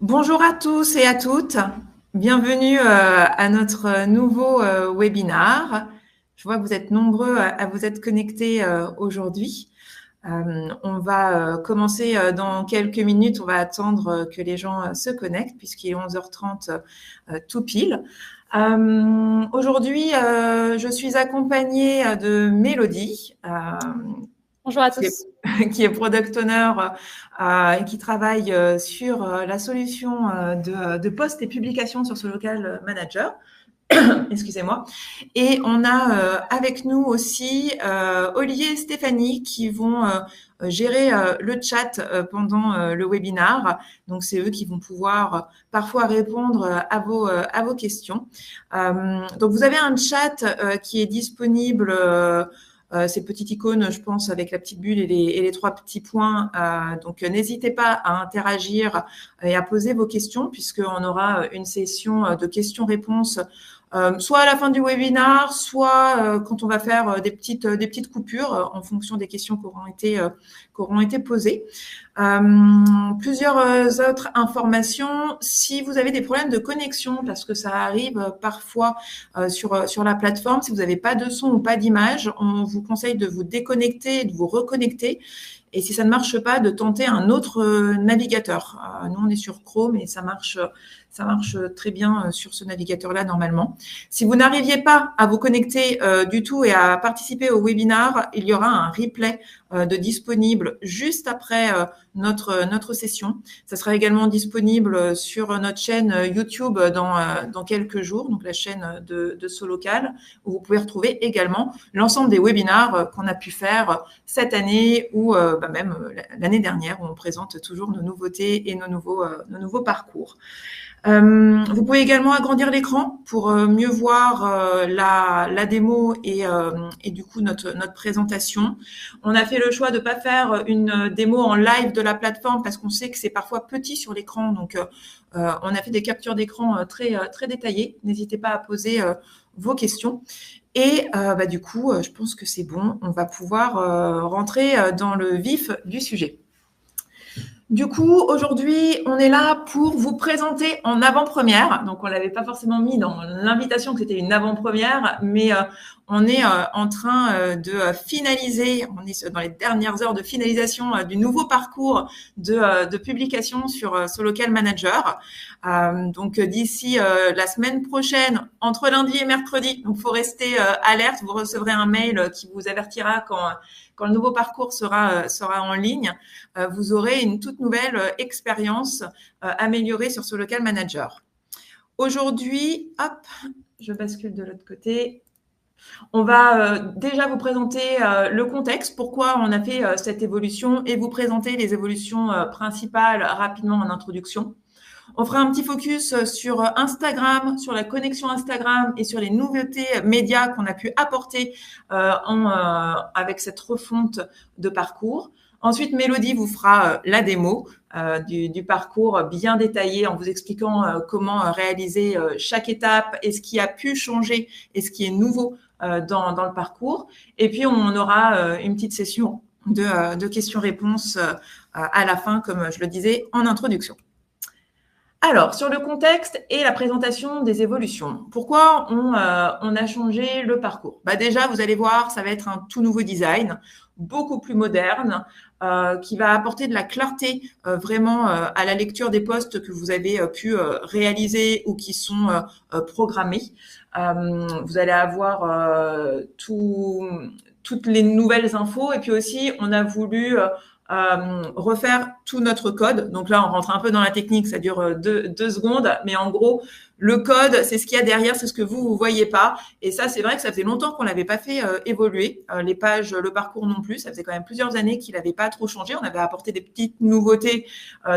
Bonjour à tous et à toutes. Bienvenue à notre nouveau webinar. Je vois que vous êtes nombreux à vous être connectés aujourd'hui. On va commencer dans quelques minutes. On va attendre que les gens se connectent puisqu'il est 11h30 tout pile. Aujourd'hui, je suis accompagnée de Mélodie. Bonjour à Qui est, tous. qui est product owner et qui travaille sur la solution de posts et publications sur ce local manager. Excusez-moi. Et on a avec nous aussi Olivier et Stéphanie qui vont gérer le chat pendant le webinar. Donc, c'est eux qui vont pouvoir parfois répondre à vos questions. Donc, vous avez un chat qui est disponible ces petites icônes, je pense, avec la petite bulle et les trois petits points. Donc, n'hésitez pas à interagir et à poser vos questions, puisqu'on aura une session de questions-réponses, soit à la fin du webinar, soit quand on va faire des petites coupures en fonction des questions qui auront été posées. Plusieurs autres informations. Si vous avez des problèmes de connexion, parce que ça arrive parfois sur la plateforme, si vous n'avez pas de son ou pas d'image, on vous conseille de vous déconnecter et de vous reconnecter. Et si ça ne marche pas, de tenter un autre navigateur. Nous, on est sur Chrome et ça marche très bien sur ce navigateur-là normalement. Si vous n'arriviez pas à vous connecter du tout et à participer au webinar, il y aura un replay de disponible juste après notre session. Ça sera également disponible sur notre chaîne YouTube dans quelques jours, donc la chaîne de Solocal, où vous pouvez retrouver également l'ensemble des webinars qu'on a pu faire cette année ou même l'année dernière, où on présente toujours nos nouveautés et nos nouveaux parcours. Vous pouvez également agrandir l'écran pour mieux voir la démo et du coup notre présentation. On a fait le choix de ne pas faire une démo en live de la plateforme parce qu'on sait que c'est parfois petit sur l'écran. Donc, on a fait des captures d'écran très détaillées. N'hésitez pas à poser vos questions. Et du coup, je pense que c'est bon. On va pouvoir rentrer dans le vif du sujet. Du coup, aujourd'hui, on est là pour vous présenter en avant-première. Donc, on l'avait pas forcément mis dans l'invitation que c'était une avant-première, mais on est en train de finaliser, on est dans les dernières heures de finalisation du nouveau parcours de publication sur Local Manager. Donc, d'ici la semaine prochaine, entre lundi et mercredi, donc faut rester alerte, vous recevrez un mail qui vous avertira quand le nouveau parcours sera en ligne. Vous aurez une toute nouvelle expérience améliorée sur ce local manager. Aujourd'hui, hop, je bascule de l'autre côté. On va déjà vous présenter le contexte, pourquoi on a fait cette évolution et vous présenter les évolutions principales rapidement en introduction. On fera un petit focus sur Instagram, sur la connexion Instagram et sur les nouveautés médias qu'on a pu apporter avec cette refonte de parcours. Ensuite, Mélodie vous fera la démo du parcours bien détaillé en vous expliquant comment réaliser chaque étape et ce qui a pu changer et ce qui est nouveau dans le parcours. Et puis, on aura une petite session de questions-réponses à la fin, comme je le disais en introduction. Alors, sur le contexte et la présentation des évolutions, pourquoi on a changé le parcours? Déjà, vous allez voir, ça va être un tout nouveau design, beaucoup plus moderne, qui va apporter de la clarté vraiment à la lecture des posts que vous avez pu réaliser ou qui sont programmés. Vous allez avoir toutes les nouvelles infos et puis aussi, on a voulu refaire tout notre code. Donc là, on rentre un peu dans la technique, ça dure deux secondes, mais en gros, le code, c'est ce qu'il y a derrière, c'est ce que vous voyez pas. Et ça, c'est vrai que ça faisait longtemps qu'on l'avait pas fait évoluer. Les pages, le parcours non plus, ça faisait quand même plusieurs années qu'il n'avait pas trop changé. On avait apporté des petites nouveautés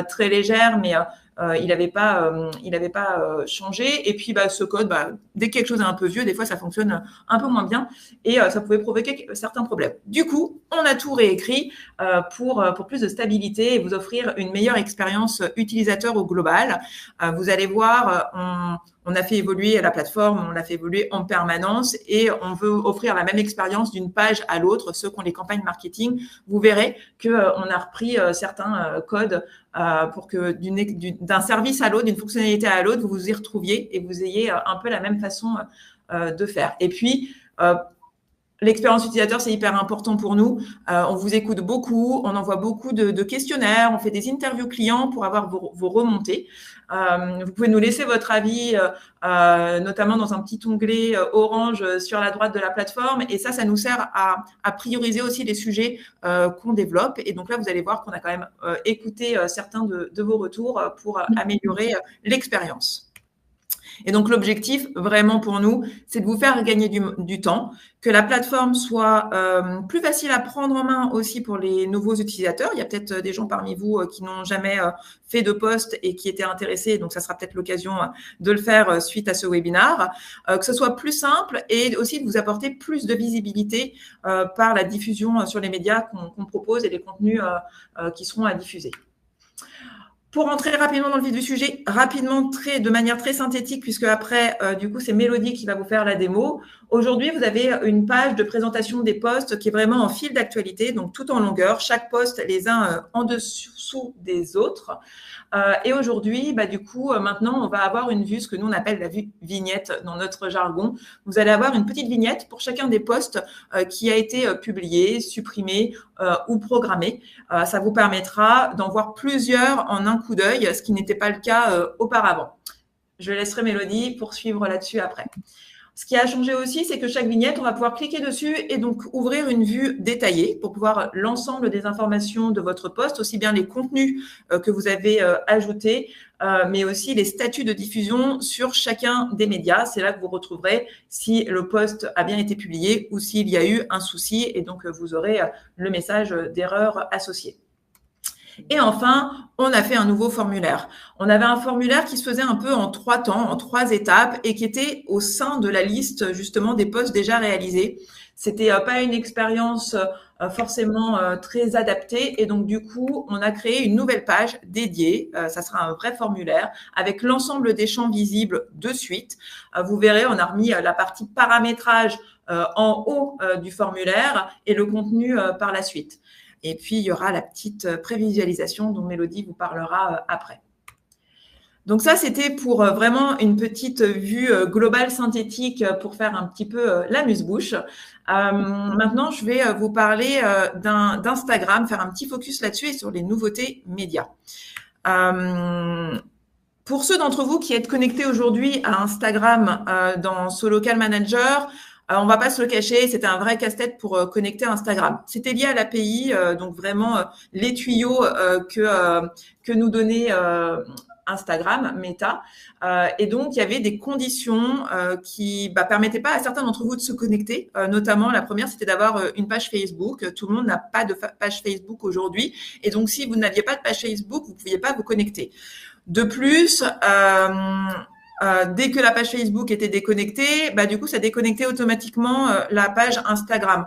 très légères, mais il n'avait pas changé. Et puis, ce code, dès que quelque chose est un peu vieux, des fois, ça fonctionne un peu moins bien et ça pouvait provoquer certains problèmes. Du coup, on a tout réécrit pour plus de stabilité et vous offrir une meilleure expérience utilisateur au global. Vous allez voir, on a fait évoluer la plateforme, on l'a fait évoluer en permanence et on veut offrir la même expérience d'une page à l'autre. Ceux qui ont les campagnes marketing, vous verrez qu'on a repris certains codes pour que d'un service à l'autre, d'une fonctionnalité à l'autre, vous vous y retrouviez et vous ayez un peu la même façon de faire. Et puis, l'expérience utilisateur, c'est hyper important pour nous. On vous écoute beaucoup, on envoie beaucoup de questionnaires, on fait des interviews clients pour avoir vos remontées. Vous pouvez nous laisser votre avis, notamment dans un petit onglet orange sur la droite de la plateforme. Et ça nous sert à prioriser aussi les sujets qu'on développe. Et donc là, vous allez voir qu'on a quand même écouté certains de vos retours pour améliorer l'expérience. Et donc, l'objectif, vraiment pour nous, c'est de vous faire gagner du temps, que la plateforme soit plus facile à prendre en main aussi pour les nouveaux utilisateurs. Il y a peut-être des gens parmi vous qui n'ont jamais fait de post et qui étaient intéressés, donc ça sera peut-être l'occasion de le faire suite à ce webinaire. Que ce soit plus simple et aussi de vous apporter plus de visibilité par la diffusion sur les médias qu'on propose et les contenus qui seront à diffuser. Pour entrer rapidement dans le vif du sujet, de manière très synthétique, puisque après, du coup, c'est Mélodie qui va vous faire la démo. Aujourd'hui, vous avez une page de présentation des posts qui est vraiment en fil d'actualité, donc tout en longueur, chaque post les uns en dessous des autres. Et aujourd'hui, du coup, maintenant, on va avoir une vue, ce que nous, on appelle la vue vignette dans notre jargon. Vous allez avoir une petite vignette pour chacun des posts qui a été publié, supprimé ou programmé. Ça vous permettra d'en voir plusieurs en un coup d'œil, ce qui n'était pas le cas auparavant. Je laisserai Mélodie poursuivre là-dessus après. Ce qui a changé aussi, c'est que chaque vignette, on va pouvoir cliquer dessus et donc ouvrir une vue détaillée pour pouvoir l'ensemble des informations de votre post, aussi bien les contenus que vous avez ajoutés, mais aussi les statuts de diffusion sur chacun des médias. C'est là que vous retrouverez si le post a bien été publié ou s'il y a eu un souci et donc vous aurez le message d'erreur associé. Et enfin, on a fait un nouveau formulaire. On avait un formulaire qui se faisait un peu en 3 temps, en 3 étapes et qui était au sein de la liste justement des posts déjà réalisés. C'était pas une expérience forcément très adaptée et donc du coup, on a créé une nouvelle page dédiée. Ça sera un vrai formulaire avec l'ensemble des champs visibles de suite. Vous verrez, on a remis la partie paramétrage en haut du formulaire et le contenu par la suite. Et puis, il y aura la petite prévisualisation dont Mélodie vous parlera après. Donc ça, c'était pour vraiment une petite vue globale synthétique pour faire un petit peu l'amuse-bouche. Maintenant, je vais vous parler d'Instagram, faire un petit focus là-dessus et sur les nouveautés médias. Pour ceux d'entre vous qui êtes connectés aujourd'hui à Instagram dans SoLocal Manager, on va pas se le cacher, c'était un vrai casse-tête pour connecter Instagram. C'était lié à l'API, donc vraiment les tuyaux que nous donnait Instagram, Meta. Et donc, il y avait des conditions qui permettaient pas à certains d'entre vous de se connecter. Notamment, la première, c'était d'avoir une page Facebook. Tout le monde n'a pas de page Facebook aujourd'hui. Et donc, si vous n'aviez pas de page Facebook, vous ne pouviez pas vous connecter. De plus, dès que la page Facebook était déconnectée, du coup, ça déconnectait automatiquement la page Instagram.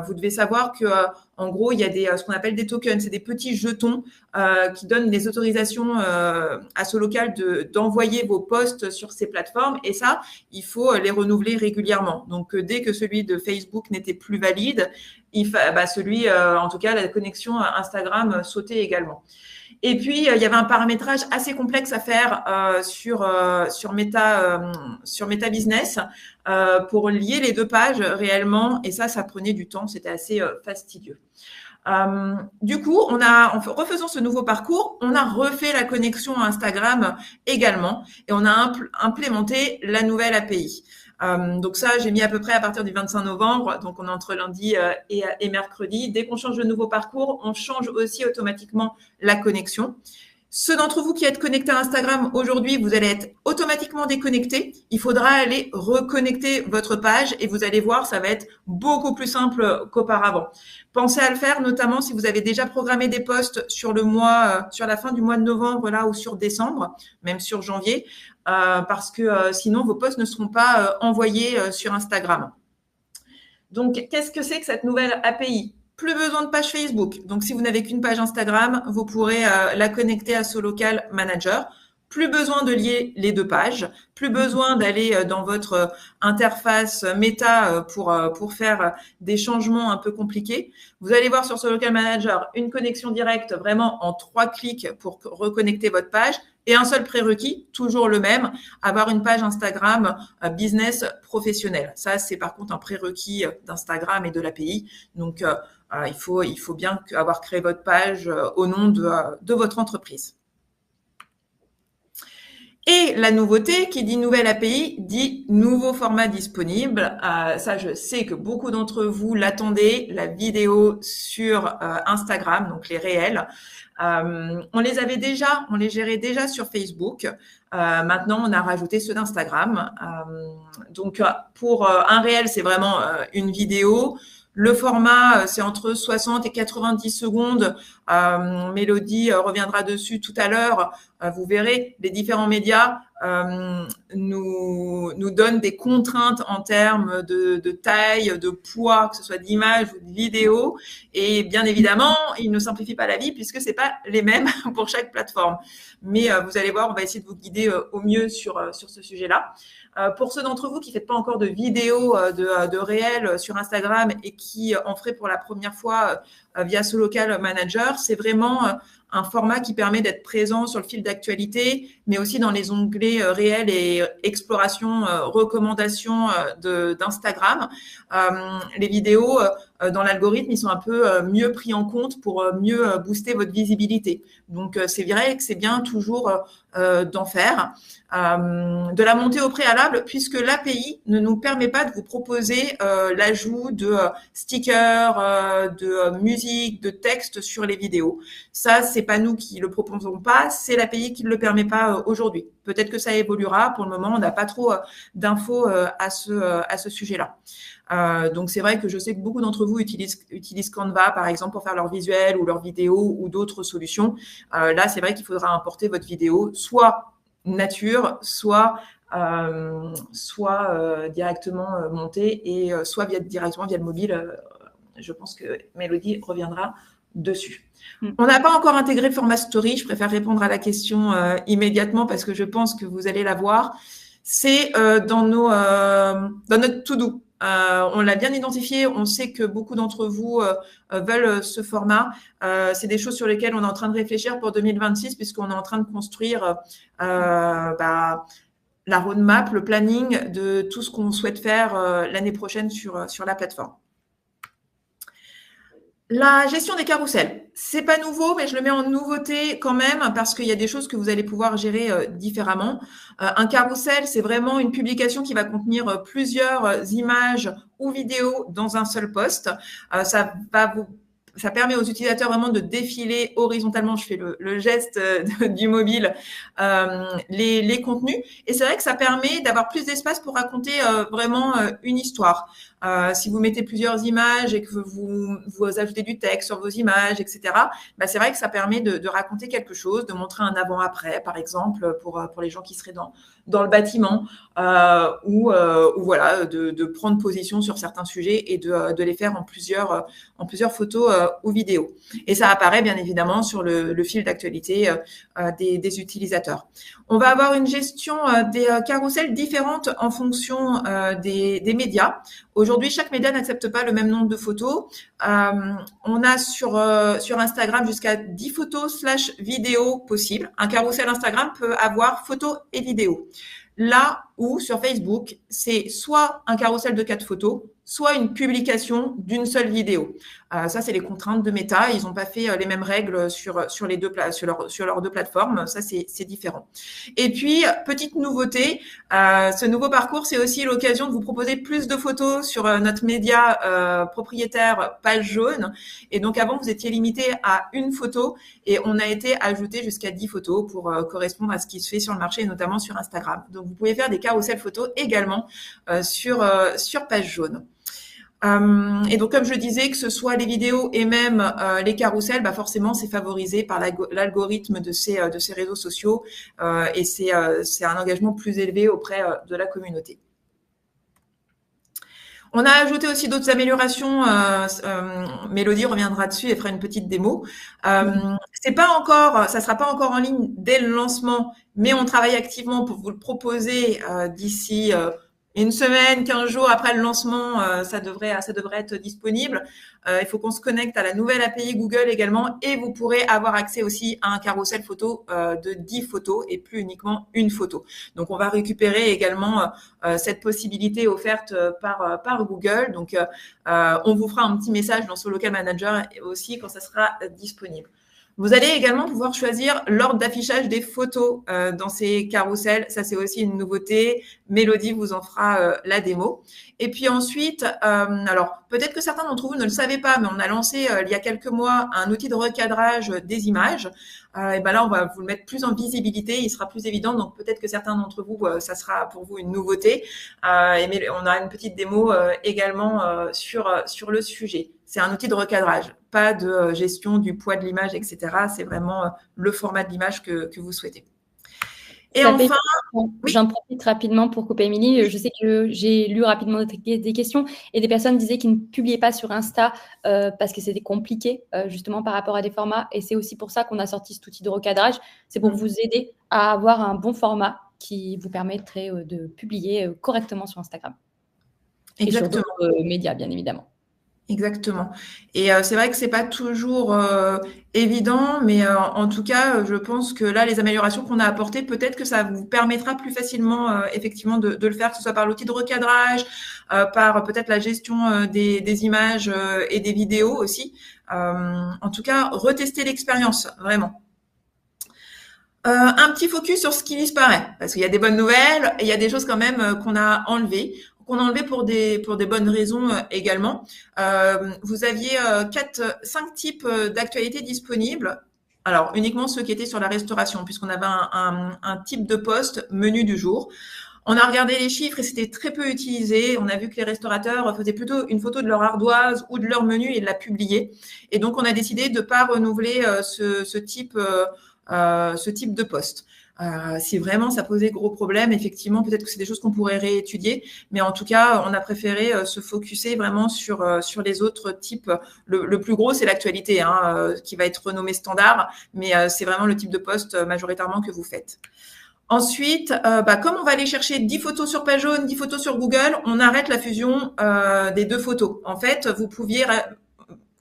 Vous devez savoir que, en gros, il y a ce qu'on appelle des tokens, c'est des petits jetons qui donnent les autorisations à SoLocal d'envoyer vos posts sur ces plateformes. Et ça, il faut les renouveler régulièrement. Donc, dès que celui de Facebook n'était plus valide, en tout cas, la connexion Instagram sautait également. Et puis, il y avait un paramétrage assez complexe à faire sur Meta Business pour lier les 2 pages réellement. Et ça prenait du temps. C'était assez fastidieux. Du coup, en refaisant ce nouveau parcours, on a refait la connexion à Instagram également et on a implémenté la nouvelle API. Donc ça, j'ai mis à peu près à partir du 25 novembre, donc on est entre lundi et mercredi. Dès qu'on change de nouveau parcours, on change aussi automatiquement la connexion. Ceux d'entre vous qui êtes connectés à Instagram aujourd'hui, vous allez être automatiquement déconnectés. Il faudra aller reconnecter votre page et vous allez voir, ça va être beaucoup plus simple qu'auparavant. Pensez à le faire, notamment si vous avez déjà programmé des posts sur la fin du mois de novembre là ou sur décembre, même sur janvier, parce que sinon vos posts ne seront pas envoyés sur Instagram. Donc, qu'est-ce que c'est que cette nouvelle API ? Plus besoin de page Facebook. Donc, si vous n'avez qu'une page Instagram, vous pourrez la connecter à SoLocal Manager. Plus besoin de lier les deux pages, plus besoin d'aller dans votre interface méta pour faire des changements un peu compliqués. Vous allez voir sur ce Local Manager une connexion directe vraiment en 3 clics pour reconnecter votre page et un seul prérequis, toujours le même, avoir une page Instagram business professionnelle. Ça, c'est par contre un prérequis d'Instagram et de l'API. Donc, il faut bien avoir créé votre page au nom de votre entreprise. Et la nouveauté, qui dit nouvelle API, dit nouveau format disponible. Ça, je sais que beaucoup d'entre vous l'attendaient, la vidéo sur Instagram, donc les réels. On les gérait déjà sur Facebook. Maintenant, on a rajouté ceux d'Instagram. Donc, pour un réel, c'est vraiment une vidéo. Le format, c'est entre 60 et 90 secondes. Mélodie reviendra dessus tout à l'heure. Vous verrez, les différents médias nous donnent des contraintes en termes de taille, de poids, que ce soit d'image ou de vidéo. Et bien évidemment, ils ne simplifient pas la vie puisque c'est pas les mêmes pour chaque plateforme. Mais vous allez voir, on va essayer de vous guider au mieux sur ce sujet-là. Pour ceux d'entre vous qui ne faites pas encore de vidéos de réel sur Instagram et qui en feraient pour la première fois via ce Local Manager, c'est vraiment un format qui permet d'être présent sur le fil d'actualité, mais aussi dans les onglets réels et exploration, recommandations d'Instagram. Les vidéos, dans l'algorithme, ils sont un peu mieux pris en compte pour mieux booster votre visibilité. Donc, c'est vrai que c'est bien toujours d'en faire. De la montée au préalable, puisque l'API ne nous permet pas de vous proposer l'ajout de stickers, de musique, de texte sur les vidéos. Ça, c'est pas nous qui le proposons pas, c'est l'API qui ne le permet pas aujourd'hui. Peut-être que ça évoluera. Pour le moment, on n'a pas trop d'infos à ce sujet-là. Donc, c'est vrai que je sais que beaucoup d'entre vous utilisent Canva, par exemple, pour faire leurs visuels ou leurs vidéos ou d'autres solutions. Là, c'est vrai qu'il faudra importer votre vidéo, soit nature, soit directement montée et soit directement via le mobile. Je pense que Mélodie reviendra dessus. On n'a pas encore intégré le format story. Je préfère répondre à la question immédiatement parce que je pense que vous allez la voir. C'est dans notre to-do. On l'a bien identifié. On sait que beaucoup d'entre vous veulent ce format. C'est des choses sur lesquelles on est en train de réfléchir pour 2026 puisqu'on est en train de construire la roadmap, le planning de tout ce qu'on souhaite faire l'année prochaine sur la plateforme. La gestion des carousels, c'est pas nouveau, mais je le mets en nouveauté quand même parce qu'il y a des choses que vous allez pouvoir gérer différemment. Un carrousel, c'est vraiment une publication qui va contenir plusieurs images ou vidéos dans un seul post. Ça permet aux utilisateurs vraiment de défiler horizontalement, je fais le geste du mobile, les contenus. Et c'est vrai que ça permet d'avoir plus d'espace pour raconter vraiment une histoire. Si vous mettez plusieurs images et que vous ajoutez du texte sur vos images, etc., c'est vrai que ça permet de raconter quelque chose, de montrer un avant-après, par exemple, pour les gens qui seraient dans le bâtiment, ou voilà, de prendre position sur certains sujets et de les faire en plusieurs photos ou vidéos. Et ça apparaît bien évidemment sur le fil d'actualité des utilisateurs. On va avoir une gestion des carousels différentes en fonction des médias. Aujourd'hui, chaque média n'accepte pas le même nombre de photos. On a sur Instagram jusqu'à 10 photos / vidéos possibles. Un carrousel Instagram peut avoir photos et vidéos. Là où sur Facebook, c'est soit un carrousel de 4 photos, soit une publication d'une seule vidéo. Ça, c'est les contraintes de Meta. Ils n'ont pas fait les mêmes règles sur leurs deux plateformes. Ça, c'est différent. Et puis, petite nouveauté, ce nouveau parcours, c'est aussi l'occasion de vous proposer plus de photos sur notre média propriétaire page jaune. Et donc, avant, vous étiez limité à une photo et on a été ajouté jusqu'à 10 photos pour correspondre à ce qui se fait sur le marché et notamment sur Instagram. Donc, vous pouvez faire des carousels photos également sur page jaune. Et donc, comme je disais, que ce soit les vidéos et même les carousels, forcément, c'est favorisé par l'algorithme de ces réseaux sociaux et c'est un engagement plus élevé auprès de la communauté. On a ajouté aussi d'autres améliorations. Mélodie reviendra dessus et fera une petite démo. C'est pas encore, ça sera pas encore en ligne dès le lancement, mais on travaille activement pour vous le proposer d'ici une semaine, 15 jours après le lancement. Ça devrait être disponible. Il faut qu'on se connecte à la nouvelle API Google également, et vous pourrez avoir accès aussi à un carrousel photo de 10 photos et plus uniquement une photo. Donc, on va récupérer également cette possibilité offerte par Google. Donc, on vous fera un petit message dans Solocal Manager aussi quand ça sera disponible. Vous allez également pouvoir choisir l'ordre d'affichage des photos dans ces carousels. Ça, c'est aussi une nouveauté. Mélodie vous en fera la démo. Et puis ensuite, alors peut-être que certains d'entre vous ne le savaient pas, mais on a lancé il y a quelques mois un outil de recadrage des images. Et ben là, on va vous le mettre plus en visibilité. Il sera plus évident. Donc peut-être que certains d'entre vous, ça sera pour vous une nouveauté. Et on a une petite démo également sur le sujet. C'est un outil de recadrage, pas de gestion du poids de l'image, etc. C'est vraiment le format de l'image que vous souhaitez. Et enfin, oui. J'en profite rapidement pour couper Émilie. Je sais que j'ai lu rapidement des questions et des personnes disaient qu'ils ne publiaient pas sur Insta parce que c'était compliqué justement par rapport à des formats. Et c'est aussi pour ça qu'on a sorti cet outil de recadrage. C'est pour vous aider à avoir un bon format qui vous permettrait de publier correctement sur Instagram. Exactement. Et sur d'autres médias, bien évidemment. Exactement. Et c'est vrai que c'est pas toujours évident, mais en tout cas, je pense que là, les améliorations qu'on a apportées, peut-être que ça vous permettra plus facilement, effectivement, de le faire, que ce soit par l'outil de recadrage, par peut-être la gestion des images et des vidéos aussi. En tout cas, retester l'expérience, vraiment. Un petit focus sur ce qui disparaît, parce qu'il y a des bonnes nouvelles et il y a des choses quand même qu'on a enlevées. Qu'on a enlevé pour des bonnes raisons également. Vous aviez 5 types d'actualités disponibles. Alors, uniquement ceux qui étaient sur la restauration, puisqu'on avait un type de poste menu du jour. On a regardé les chiffres et c'était très peu utilisé. On a vu que les restaurateurs faisaient plutôt une photo de leur ardoise ou de leur menu et de la publier. Et donc, on a décidé de ne pas renouveler ce type de poste. Si vraiment ça posait gros problème, effectivement, peut-être que c'est des choses qu'on pourrait réétudier, mais en tout cas, on a préféré se focuser vraiment sur les autres types. Le plus gros, c'est l'actualité, qui va être renommé standard, mais c'est vraiment le type de poste majoritairement que vous faites. Ensuite, comme on va aller chercher 10 photos sur page jaune, 10 photos sur Google, on arrête la fusion des 2 photos. En fait, vous pouviez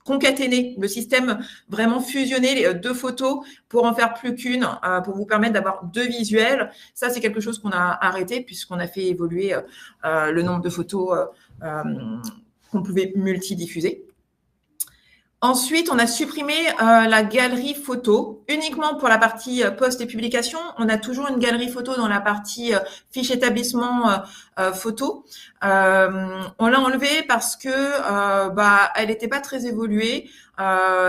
concaténer le système, vraiment fusionner les 2 photos pour en faire plus qu'une, pour vous permettre d'avoir 2 visuels. Ça, c'est quelque chose qu'on a arrêté puisqu'on a fait évoluer le nombre de photos qu'on pouvait multidiffuser. Ensuite, on a supprimé la galerie photo uniquement pour la partie post et publication. On a toujours une galerie photo dans la partie fiche établissement photo. On l'a enlevée parce que elle n'était pas très évoluée.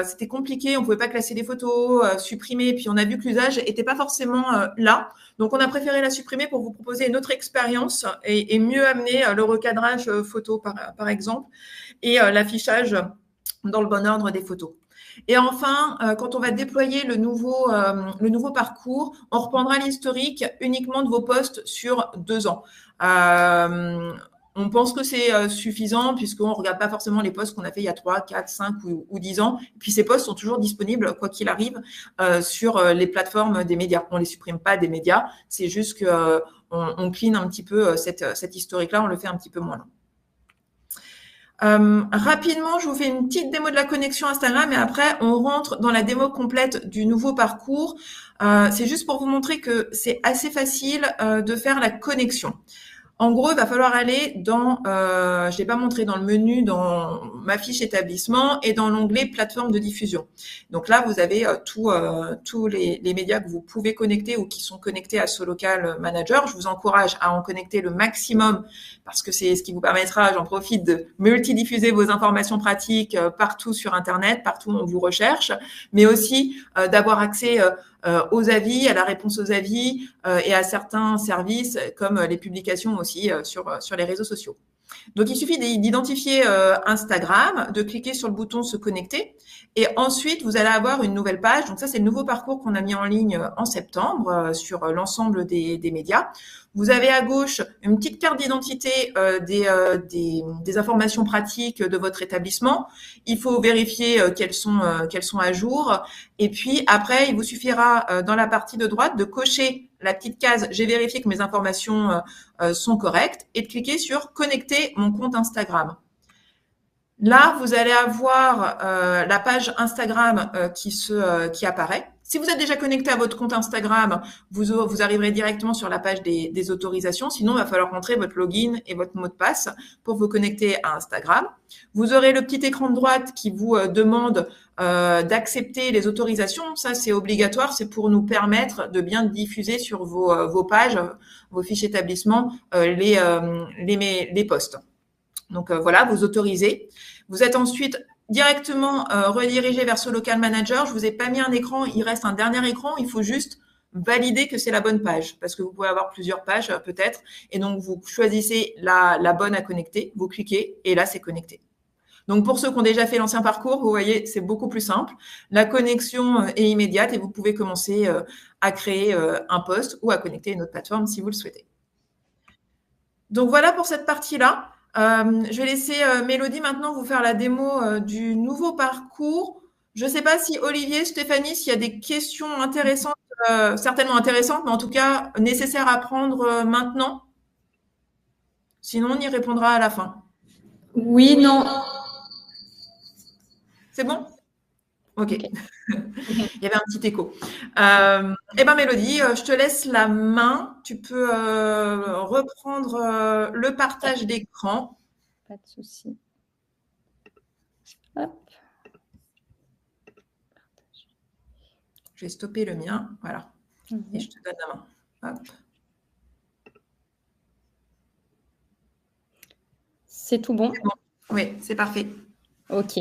C'était compliqué, on pouvait pas classer les photos, supprimer. Puis on a vu que l'usage était pas forcément là. Donc on a préféré la supprimer pour vous proposer une autre expérience et mieux amener le recadrage photo par exemple et l'affichage dans le bon ordre des photos. Et enfin, quand on va déployer le nouveau parcours, on reprendra l'historique uniquement de vos posts sur 2 ans. On pense que c'est suffisant puisqu'on ne regarde pas forcément les posts qu'on a fait il y a 3, 4, 5 ou 10 ans. Et puis ces posts sont toujours disponibles, quoi qu'il arrive, sur les plateformes des médias. On ne les supprime pas des médias, c'est juste qu'on clean un petit peu cet historique-là, on le fait un petit peu moins long. Rapidement, je vous fais une petite démo de la connexion Instagram et après, on rentre dans la démo complète du nouveau parcours. C'est juste pour vous montrer que c'est assez facile de faire la connexion. En gros, il va falloir aller dans, je ne l'ai pas montré dans le menu, dans ma fiche établissement et dans l'onglet plateforme de diffusion. Donc là, vous avez tous les médias que vous pouvez connecter ou qui sont connectés à Solocal Manager. Je vous encourage à en connecter le maximum parce que c'est ce qui vous permettra, j'en profite, de multidiffuser vos informations pratiques partout sur Internet, partout où on vous recherche, mais aussi d'avoir accès aux avis, à la réponse aux avis et à certains services comme les publications aussi sur les réseaux sociaux. Donc, il suffit d'identifier Instagram, de cliquer sur le bouton se connecter et ensuite, vous allez avoir une nouvelle page. Donc, ça, c'est le nouveau parcours qu'on a mis en ligne en septembre sur l'ensemble des médias. Vous avez à gauche une petite carte d'identité des informations pratiques de votre établissement. Il faut vérifier qu'elles sont à jour. Et puis, après, il vous suffira dans la partie de droite de cocher la petite case « J'ai vérifié que mes informations sont correctes » et de cliquer sur « Connecter mon compte Instagram ». Là, vous allez avoir la page Instagram qui apparaît. Si vous êtes déjà connecté à votre compte Instagram, vous arriverez directement sur la page des autorisations. Sinon, il va falloir rentrer votre login et votre mot de passe pour vous connecter à Instagram. Vous aurez le petit écran de droite qui vous demande d'accepter les autorisations. Ça, c'est obligatoire. C'est pour nous permettre de bien diffuser sur vos pages, vos fiches établissements, les posts. Donc voilà, vous autorisez. Vous êtes ensuite directement redirigé vers ce local manager. Je vous ai pas mis un écran, il reste un dernier écran. Il faut juste valider que c'est la bonne page parce que vous pouvez avoir plusieurs pages peut-être. Et donc, vous choisissez la bonne à connecter, vous cliquez et là, c'est connecté. Donc, pour ceux qui ont déjà fait l'ancien parcours, vous voyez, c'est beaucoup plus simple. La connexion est immédiate et vous pouvez commencer à créer un post ou à connecter une autre plateforme si vous le souhaitez. Donc, voilà pour cette partie-là. Je vais laisser Mélodie maintenant vous faire la démo du nouveau parcours. Je ne sais pas si Olivier, Stéphanie, s'il y a des questions intéressantes, certainement intéressantes, mais en tout cas nécessaires à prendre maintenant. Sinon, on y répondra à la fin. Oui, non. C'est bon ? Ok. Il y avait un petit écho. Eh bien, Mélodie, je te laisse la main. Tu peux reprendre le partage d'écran. Pas de souci. Hop. Je vais stopper le mien. Voilà. Et je te donne la main. Hop. C'est tout bon ? C'est bon. Oui, c'est parfait. Ok.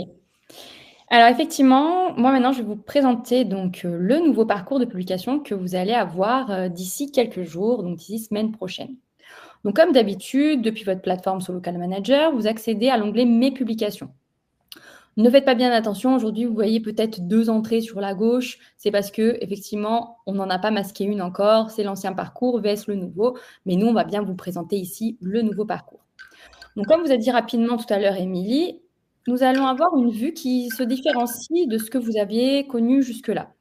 Alors effectivement, moi maintenant je vais vous présenter donc le nouveau parcours de publication que vous allez avoir d'ici quelques jours, donc d'ici semaine prochaine. Donc comme d'habitude, depuis votre plateforme sur Local Manager, vous accédez à l'onglet Mes publications. Ne faites pas bien attention, aujourd'hui vous voyez peut-être 2 entrées sur la gauche, c'est parce que effectivement on n'en a pas masqué une encore, c'est l'ancien parcours vs le nouveau, mais nous on va bien vous présenter ici le nouveau parcours. Donc comme vous a dit rapidement tout à l'heure Émilie, nous allons avoir une vue qui se différencie de ce que vous aviez connu jusque-là.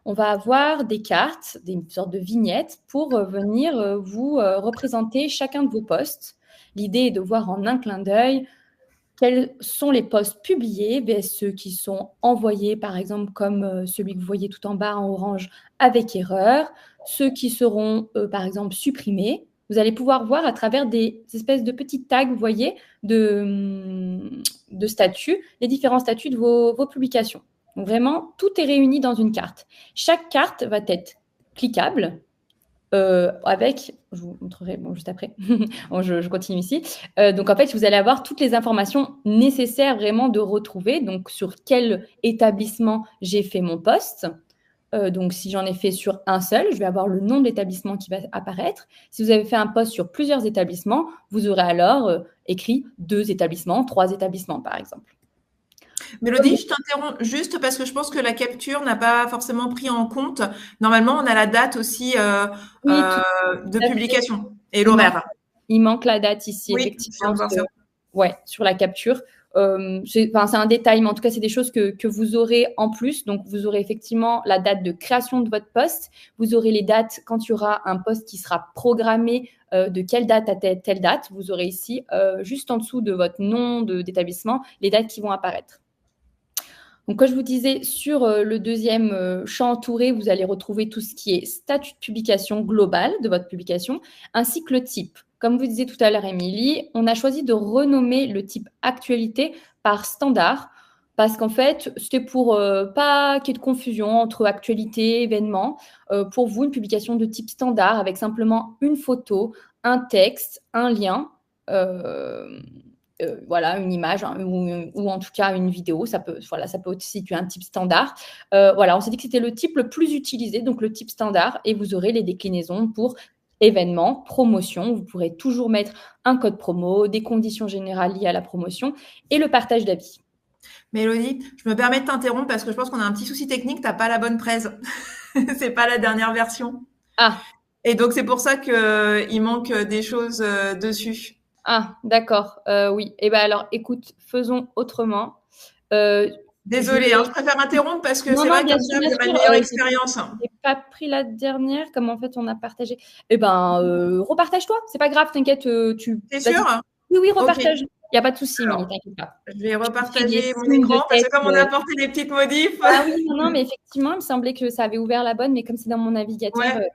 On va avoir des cartes, des sortes de vignettes pour venir vous représenter chacun de vos posts. L'idée est de voir en un clin d'œil quels sont les posts publiés vers ceux qui sont envoyés, par exemple, comme celui que vous voyez tout en bas en orange avec erreur, ceux qui seront, par exemple, supprimés. Vous allez pouvoir voir à travers des espèces de petits tags, vous voyez, de statuts, les différents statuts de vos publications. Donc vraiment, tout est réuni dans une carte. Chaque carte va être cliquable avec, je vous montrerai juste après, bon, je continue ici. Donc en fait, vous allez avoir toutes les informations nécessaires vraiment de retrouver, donc sur quel établissement j'ai fait mon post. Donc, si j'en ai fait sur un seul, je vais avoir le nom de l'établissement qui va apparaître. Si vous avez fait un post sur plusieurs établissements, vous aurez alors écrit 2 établissements, 3 établissements, par exemple. Mélodie, je t'interromps juste parce que je pense que la capture n'a pas forcément pris en compte. Normalement, on a la date aussi de publication et l'horaire. Il manque la date ici, oui, effectivement. Ouais, sur la capture. C'est un détail, mais en tout cas, c'est des choses que vous aurez en plus. Donc, vous aurez effectivement la date de création de votre post. Vous aurez les dates quand il y aura un post qui sera programmé de quelle date à telle date. Vous aurez ici, juste en dessous de votre nom d'établissement, les dates qui vont apparaître. Donc, comme je vous disais, sur le deuxième champ entouré, vous allez retrouver tout ce qui est statut de publication global de votre publication, ainsi que le type. Comme vous disiez tout à l'heure, Émilie, on a choisi de renommer le type actualité par standard parce qu'en fait, c'était pour pas qu'il y ait de confusion entre actualité, événement. Pour vous, une publication de type standard avec simplement une photo, un texte, un lien, voilà, une image ou en tout cas une vidéo. Ça peut aussi situer un type standard. Voilà, on s'est dit que c'était le type le plus utilisé, donc le type standard, et vous aurez les déclinaisons pour événements, promotions. Vous pourrez toujours mettre un code promo, des conditions générales liées à la promotion et le partage d'avis. Mélodie, je me permets de t'interrompre parce que je pense qu'on a un petit souci technique. Tu n'as pas la bonne presse. C'est pas la dernière version. Ah, Et donc, c'est pour ça qu'il manque des choses dessus. d'accord. Oui. Eh ben alors, écoute, faisons autrement. Je Désolée, vais... je préfère interrompre parce que Non, c'est non, vrai que bien comme sûr, ça, bien j'aurai une sûr. meilleure expérience. J'ai pas pris la dernière, comme en fait on a partagé. Eh ben, repartage-toi, c'est pas grave, t'inquiète. T'es Vas-y. sûre? Oui, oui, Ok. repartage. Il n'y a pas de souci, Émilie, Alors, t'inquiète pas. je vais Je te fais des repartager mon signes de écran parce tête. que comme on a apporté des petites modifs. Ah oui, non, mais effectivement, il me semblait que ça avait ouvert la bonne, mais comme c'est dans mon navigateur, Ouais,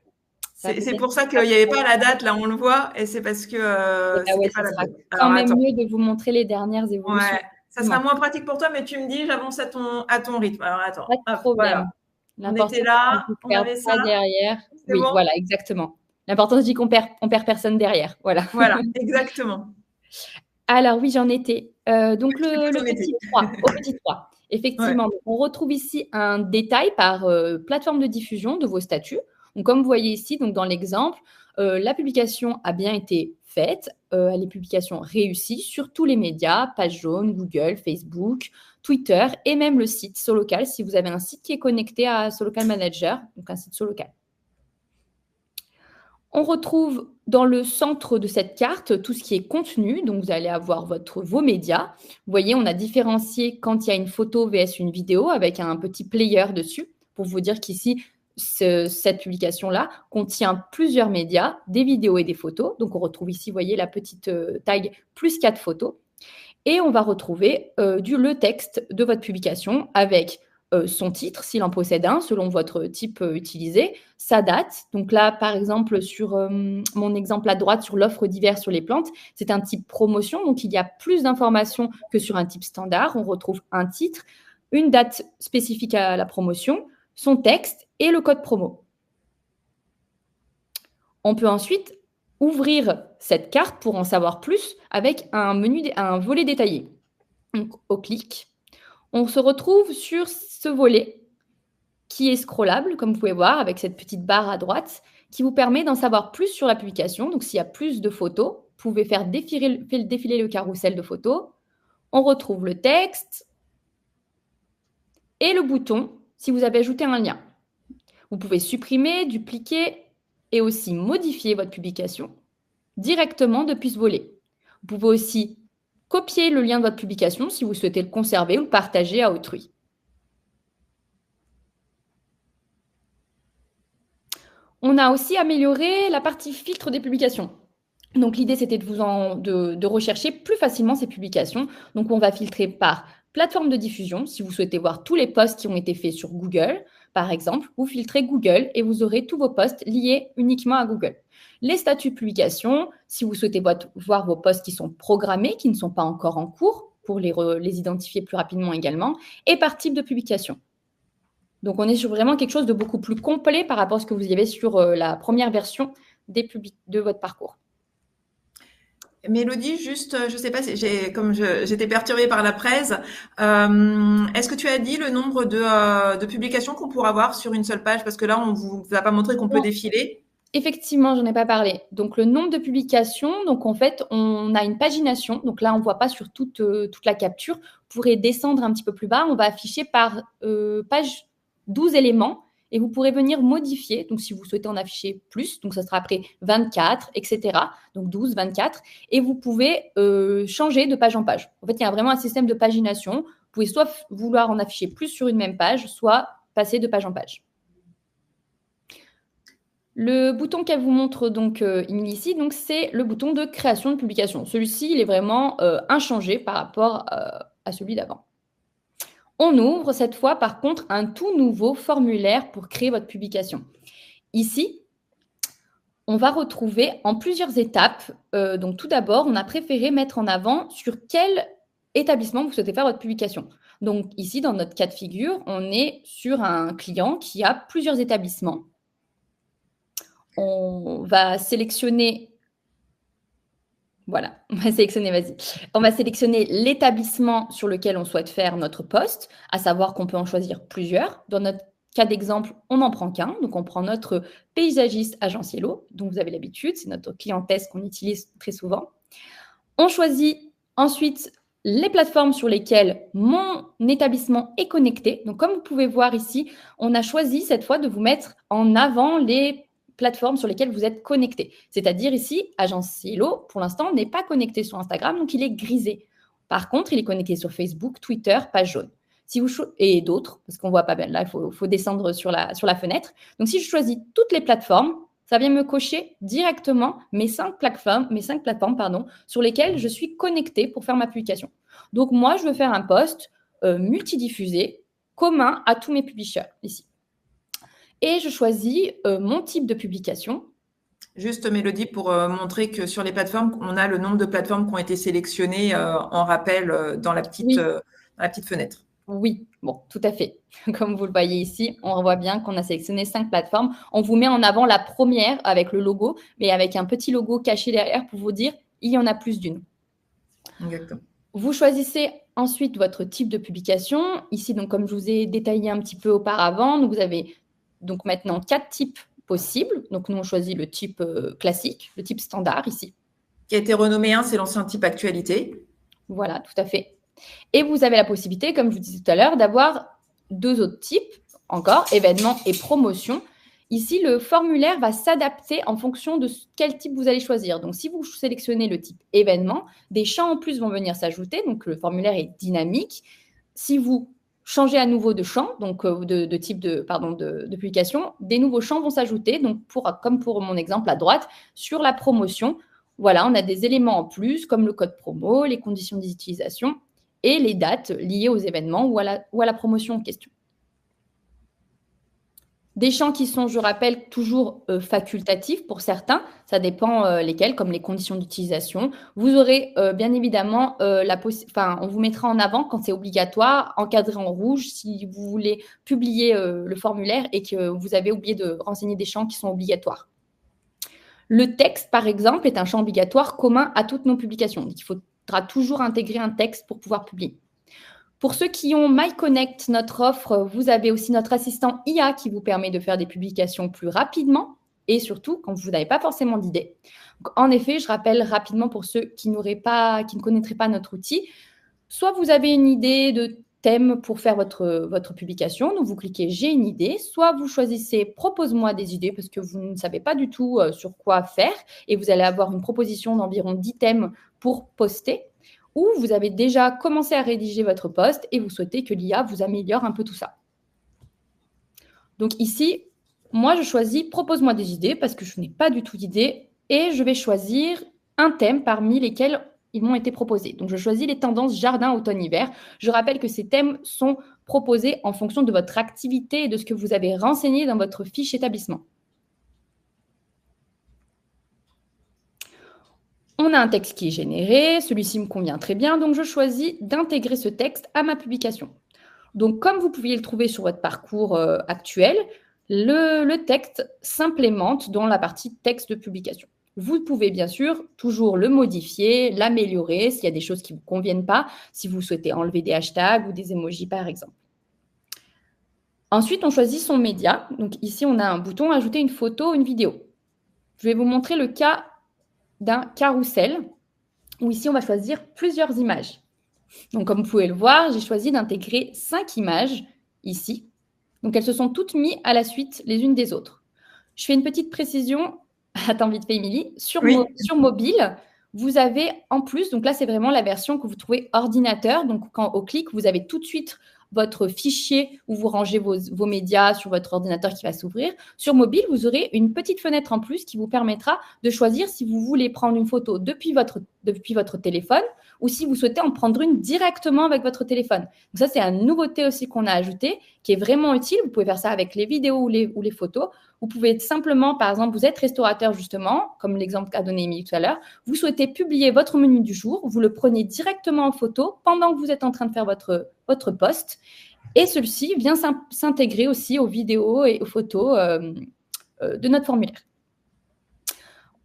ça a c'est peut-être pour ça qu'il pas n'y avait trop. pas la date, là on le voit, et c'est parce que Eh ben ouais, c'était ça pas la sera bonne. quand Alors même attends, mieux de vous montrer les dernières évolutions. ouais, ça sera Effectivement. moins pratique pour toi, mais tu me dis, j'avance à ton rythme. Alors attends, Pas de hop, voilà. problème. On était L'important, c'est qu'on là, ne on perde avait ça, pas derrière. c'est Oui, bon? voilà, exactement. L'important, c'est qu'on perd personne derrière. Voilà. Voilà, exactement. Alors oui, j'en étais. Donc Je sais plus où le on était. petit 3, au petit 3. Ouais. Effectivement, donc, on retrouve ici un détail par plateforme de diffusion de vos statuts. Donc, comme vous voyez ici, donc dans l'exemple, la publication a bien été faite. Elle est publication réussie sur tous les médias, page jaune, Google, Facebook, Twitter et même le site Solocal si vous avez un site qui est connecté à Solocal Manager, donc un site Solocal. On retrouve dans le centre de cette carte tout ce qui est contenu. Donc, vous allez avoir vos médias. Vous voyez, on a différencié quand il y a une photo vs une vidéo avec un petit player dessus pour vous dire qu'ici, cette publication-là contient plusieurs médias, des vidéos et des photos. Donc, on retrouve ici, vous voyez, la petite tag plus 4 photos. Et on va retrouver le texte de votre publication avec son titre, s'il en possède un, selon votre type utilisé, sa date. Donc là, par exemple, sur mon exemple à droite, sur l'offre d'hiver sur les plantes, c'est un type promotion, donc il y a plus d'informations que sur un type standard. On retrouve un titre, une date spécifique à la promotion, son texte et le code promo. On peut ensuite ouvrir cette carte pour en savoir plus avec un volet détaillé. Donc, au clic, on se retrouve sur ce volet qui est scrollable, comme vous pouvez voir, avec cette petite barre à droite, qui vous permet d'en savoir plus sur la publication. Donc, s'il y a plus de photos, vous pouvez faire défiler le carrousel de photos. On retrouve le texte et le bouton si vous avez ajouté un lien. Vous pouvez supprimer, dupliquer et aussi modifier votre publication directement depuis ce volet. Vous pouvez aussi copier le lien de votre publication si vous souhaitez le conserver ou le partager à autrui. On a aussi amélioré la partie filtre des publications. Donc, l'idée, c'était de rechercher plus facilement ces publications. Donc, on va filtrer par plateforme de diffusion. Si vous souhaitez voir tous les posts qui ont été faits sur Google, par exemple, vous filtrez Google et vous aurez tous vos posts liés uniquement à Google. Les statuts de publication, si vous souhaitez voir vos posts qui sont programmés, qui ne sont pas encore en cours, pour les identifier plus rapidement également, et par type de publication. Donc, on est sur vraiment quelque chose de beaucoup plus complet par rapport à ce que vous y avez sur la première version de votre parcours. Mélodie, juste, je sais pas, comme j'étais perturbée par la presse, est-ce que tu as dit le nombre de publications qu'on pourra voir sur une seule page? Parce que là, on vous a pas montré qu'on peut défiler. Effectivement, j'en ai pas parlé. Donc, le nombre de publications, donc en fait, on a une pagination. Donc là, on ne voit pas sur toute la capture. Vous pourrez descendre un petit peu plus bas. On va afficher par page 12 éléments et vous pourrez venir modifier. Donc, si vous souhaitez en afficher plus, donc ça sera après 24, etc. Donc, 12, 24. Et vous pouvez changer de page en page. En fait, il y a vraiment un système de pagination. Vous pouvez soit vouloir en afficher plus sur une même page, soit passer de page en page. Le bouton qu'elle vous montre donc ici, donc c'est le bouton de création de publication. Celui-ci, il est vraiment inchangé par rapport à celui d'avant. On ouvre cette fois, par contre, un tout nouveau formulaire pour créer votre publication. Ici, on va retrouver en plusieurs étapes. Donc, tout d'abord, on a préféré mettre en avant sur quel établissement vous souhaitez faire votre publication. Donc, ici, dans notre cas de figure, on est sur un client qui a plusieurs établissements. On va sélectionner, voilà, on va sélectionner, vas-y. On va sélectionner l'établissement sur lequel on souhaite faire notre post, à savoir qu'on peut en choisir plusieurs. Dans notre cas d'exemple, on n'en prend qu'un. Donc, on prend notre paysagiste agence Yellow, dont vous avez l'habitude. C'est notre client test qu'on utilise très souvent. On choisit ensuite les plateformes sur lesquelles mon établissement est connecté. Donc, comme vous pouvez voir ici, on a choisi cette fois de vous mettre en avant les plateformes sur lesquelles vous êtes connecté. C'est-à-dire ici, agence Yellow, pour l'instant, n'est pas connecté sur Instagram, donc il est grisé. Par contre, il est connecté sur Facebook, Twitter, page jaune. Et d'autres, parce qu'on ne voit pas bien, là, il faut descendre sur la fenêtre. Donc, si je choisis toutes les plateformes, ça vient me cocher directement mes 5 plateformes, sur lesquelles je suis connectée pour faire ma publication. Donc, moi, je veux faire un post multidiffusé, commun à tous mes publishers, ici. Et je choisis mon type de publication. Juste, Mélodie, pour montrer que sur les plateformes, on a le nombre de plateformes qui ont été sélectionnées en rappel dans la petite fenêtre. Oui, bon, tout à fait. Comme vous le voyez ici, on voit bien qu'on a sélectionné 5 plateformes. On vous met en avant la première avec le logo, mais avec un petit logo caché derrière pour vous dire il y en a plus d'une. Exactement. Vous choisissez ensuite votre type de publication. Ici, donc, comme je vous ai détaillé un petit peu auparavant, vous avez donc maintenant 4 types possibles. Donc, nous, on choisit le type classique, le type standard ici. Qui a été renommé 1, c'est l'ancien type actualité. Voilà, tout à fait. Et vous avez la possibilité, comme je vous disais tout à l'heure, d'avoir 2 autres types, encore, événements et promotions. Ici, le formulaire va s'adapter en fonction de quel type vous allez choisir. Donc, si vous sélectionnez le type événement, des champs en plus vont venir s'ajouter. Donc, le formulaire est dynamique. Si vous changez à nouveau de champ, donc de type de publication, des nouveaux champs vont s'ajouter. Donc, comme pour mon exemple à droite, sur la promotion, voilà, on a des éléments en plus, comme le code promo, les conditions d'utilisation et les dates liées aux événements ou à la promotion en question. Des champs qui sont, je rappelle, toujours facultatifs pour certains. Ça dépend lesquels, comme les conditions d'utilisation. Vous aurez bien évidemment on vous mettra en avant quand c'est obligatoire, encadré en rouge, si vous voulez publier le formulaire et que vous avez oublié de renseigner des champs qui sont obligatoires. Le texte, par exemple, est un champ obligatoire commun à toutes nos publications. Donc, il faudra toujours intégrer un texte pour pouvoir publier. Pour ceux qui ont MyConnect, notre offre, vous avez aussi notre assistant IA qui vous permet de faire des publications plus rapidement et surtout quand vous n'avez pas forcément d'idée. En effet, je rappelle rapidement pour ceux qui ne connaîtraient pas notre outil, soit vous avez une idée de thème pour faire votre publication, donc vous cliquez « J'ai une idée », soit vous choisissez « Propose-moi des idées » parce que vous ne savez pas du tout sur quoi faire et vous allez avoir une proposition d'environ 10 thèmes pour poster, ou vous avez déjà commencé à rédiger votre post et vous souhaitez que l'IA vous améliore un peu tout ça. Donc ici, moi je choisis « Propose-moi des idées » parce que je n'ai pas du tout d'idées et je vais choisir un thème parmi lesquels ils m'ont été proposés. Donc, je choisis les tendances jardin, automne, hiver. Je rappelle que ces thèmes sont proposés en fonction de votre activité et de ce que vous avez renseigné dans votre fiche établissement. On a un texte qui est généré. Celui-ci me convient très bien. Donc, je choisis d'intégrer ce texte à ma publication. Donc, comme vous pouviez le trouver sur votre parcours actuel, le texte s'implémente dans la partie texte de publication. Vous pouvez bien sûr toujours le modifier, l'améliorer s'il y a des choses qui ne vous conviennent pas, si vous souhaitez enlever des hashtags ou des emojis par exemple. Ensuite, on choisit son média. Donc ici, on a un bouton « Ajouter une photo ou une vidéo ». Je vais vous montrer le cas d'un carrousel où ici, on va choisir plusieurs images. Donc comme vous pouvez le voir, j'ai choisi d'intégrer 5 images ici. Donc elles se sont toutes mises à la suite les unes des autres. Je fais une petite précision. Attends vite fait, Émilie. Sur mobile, vous avez en plus, donc là, c'est vraiment la version que vous trouvez ordinateur. Donc, au clic, vous avez tout de suite votre fichier où vous rangez vos médias sur votre ordinateur qui va s'ouvrir. Sur mobile, vous aurez une petite fenêtre en plus qui vous permettra de choisir si vous voulez prendre une photo depuis votre téléphone ou si vous souhaitez en prendre une directement avec votre téléphone. Donc ça, c'est une nouveauté aussi qu'on a ajoutée qui est vraiment utile. Vous pouvez faire ça avec les vidéos ou les photos. Vous pouvez simplement, par exemple, vous êtes restaurateur justement, comme l'exemple qu'a donné Émilie tout à l'heure, vous souhaitez publier votre menu du jour, vous le prenez directement en photo pendant que vous êtes en train de faire votre post et celui-ci vient s'intégrer aussi aux vidéos et aux photos de notre formulaire.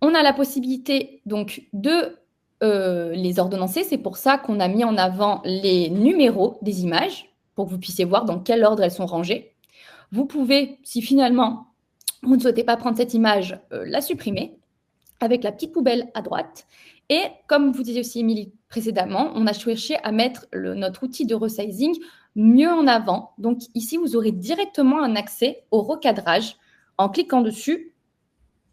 On a la possibilité donc de les ordonnancer, c'est pour ça qu'on a mis en avant les numéros des images pour que vous puissiez voir dans quel ordre elles sont rangées. Vous pouvez, si finalement vous ne souhaitez pas prendre cette image, la supprimer avec la petite poubelle à droite. Et comme vous disiez aussi, Émilie, précédemment, on a cherché à mettre notre outil de resizing mieux en avant. Donc ici, vous aurez directement un accès au recadrage. En cliquant dessus,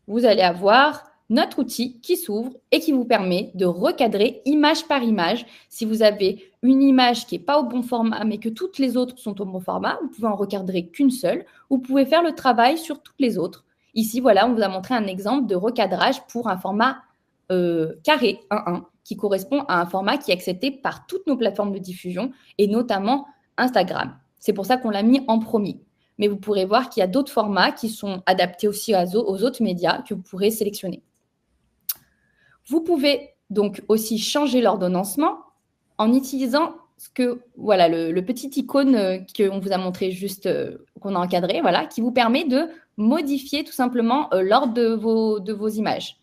vous allez avoir notre outil qui s'ouvre et qui vous permet de recadrer image par image. Si vous avez une image qui n'est pas au bon format, mais que toutes les autres sont au bon format, vous pouvez en recadrer qu'une seule. Vous pouvez faire le travail sur toutes les autres. Ici, voilà, on vous a montré un exemple de recadrage pour un format carré 1:1 qui correspond à un format qui est accepté par toutes nos plateformes de diffusion et notamment Instagram. C'est pour ça qu'on l'a mis en premier. Mais vous pourrez voir qu'il y a d'autres formats qui sont adaptés aussi aux autres médias que vous pourrez sélectionner. Vous pouvez donc aussi changer l'ordonnancement en utilisant voilà, le petit icône qu'on vous a montré juste, qu'on a encadré, voilà, qui vous permet de modifier tout simplement l'ordre de vos images.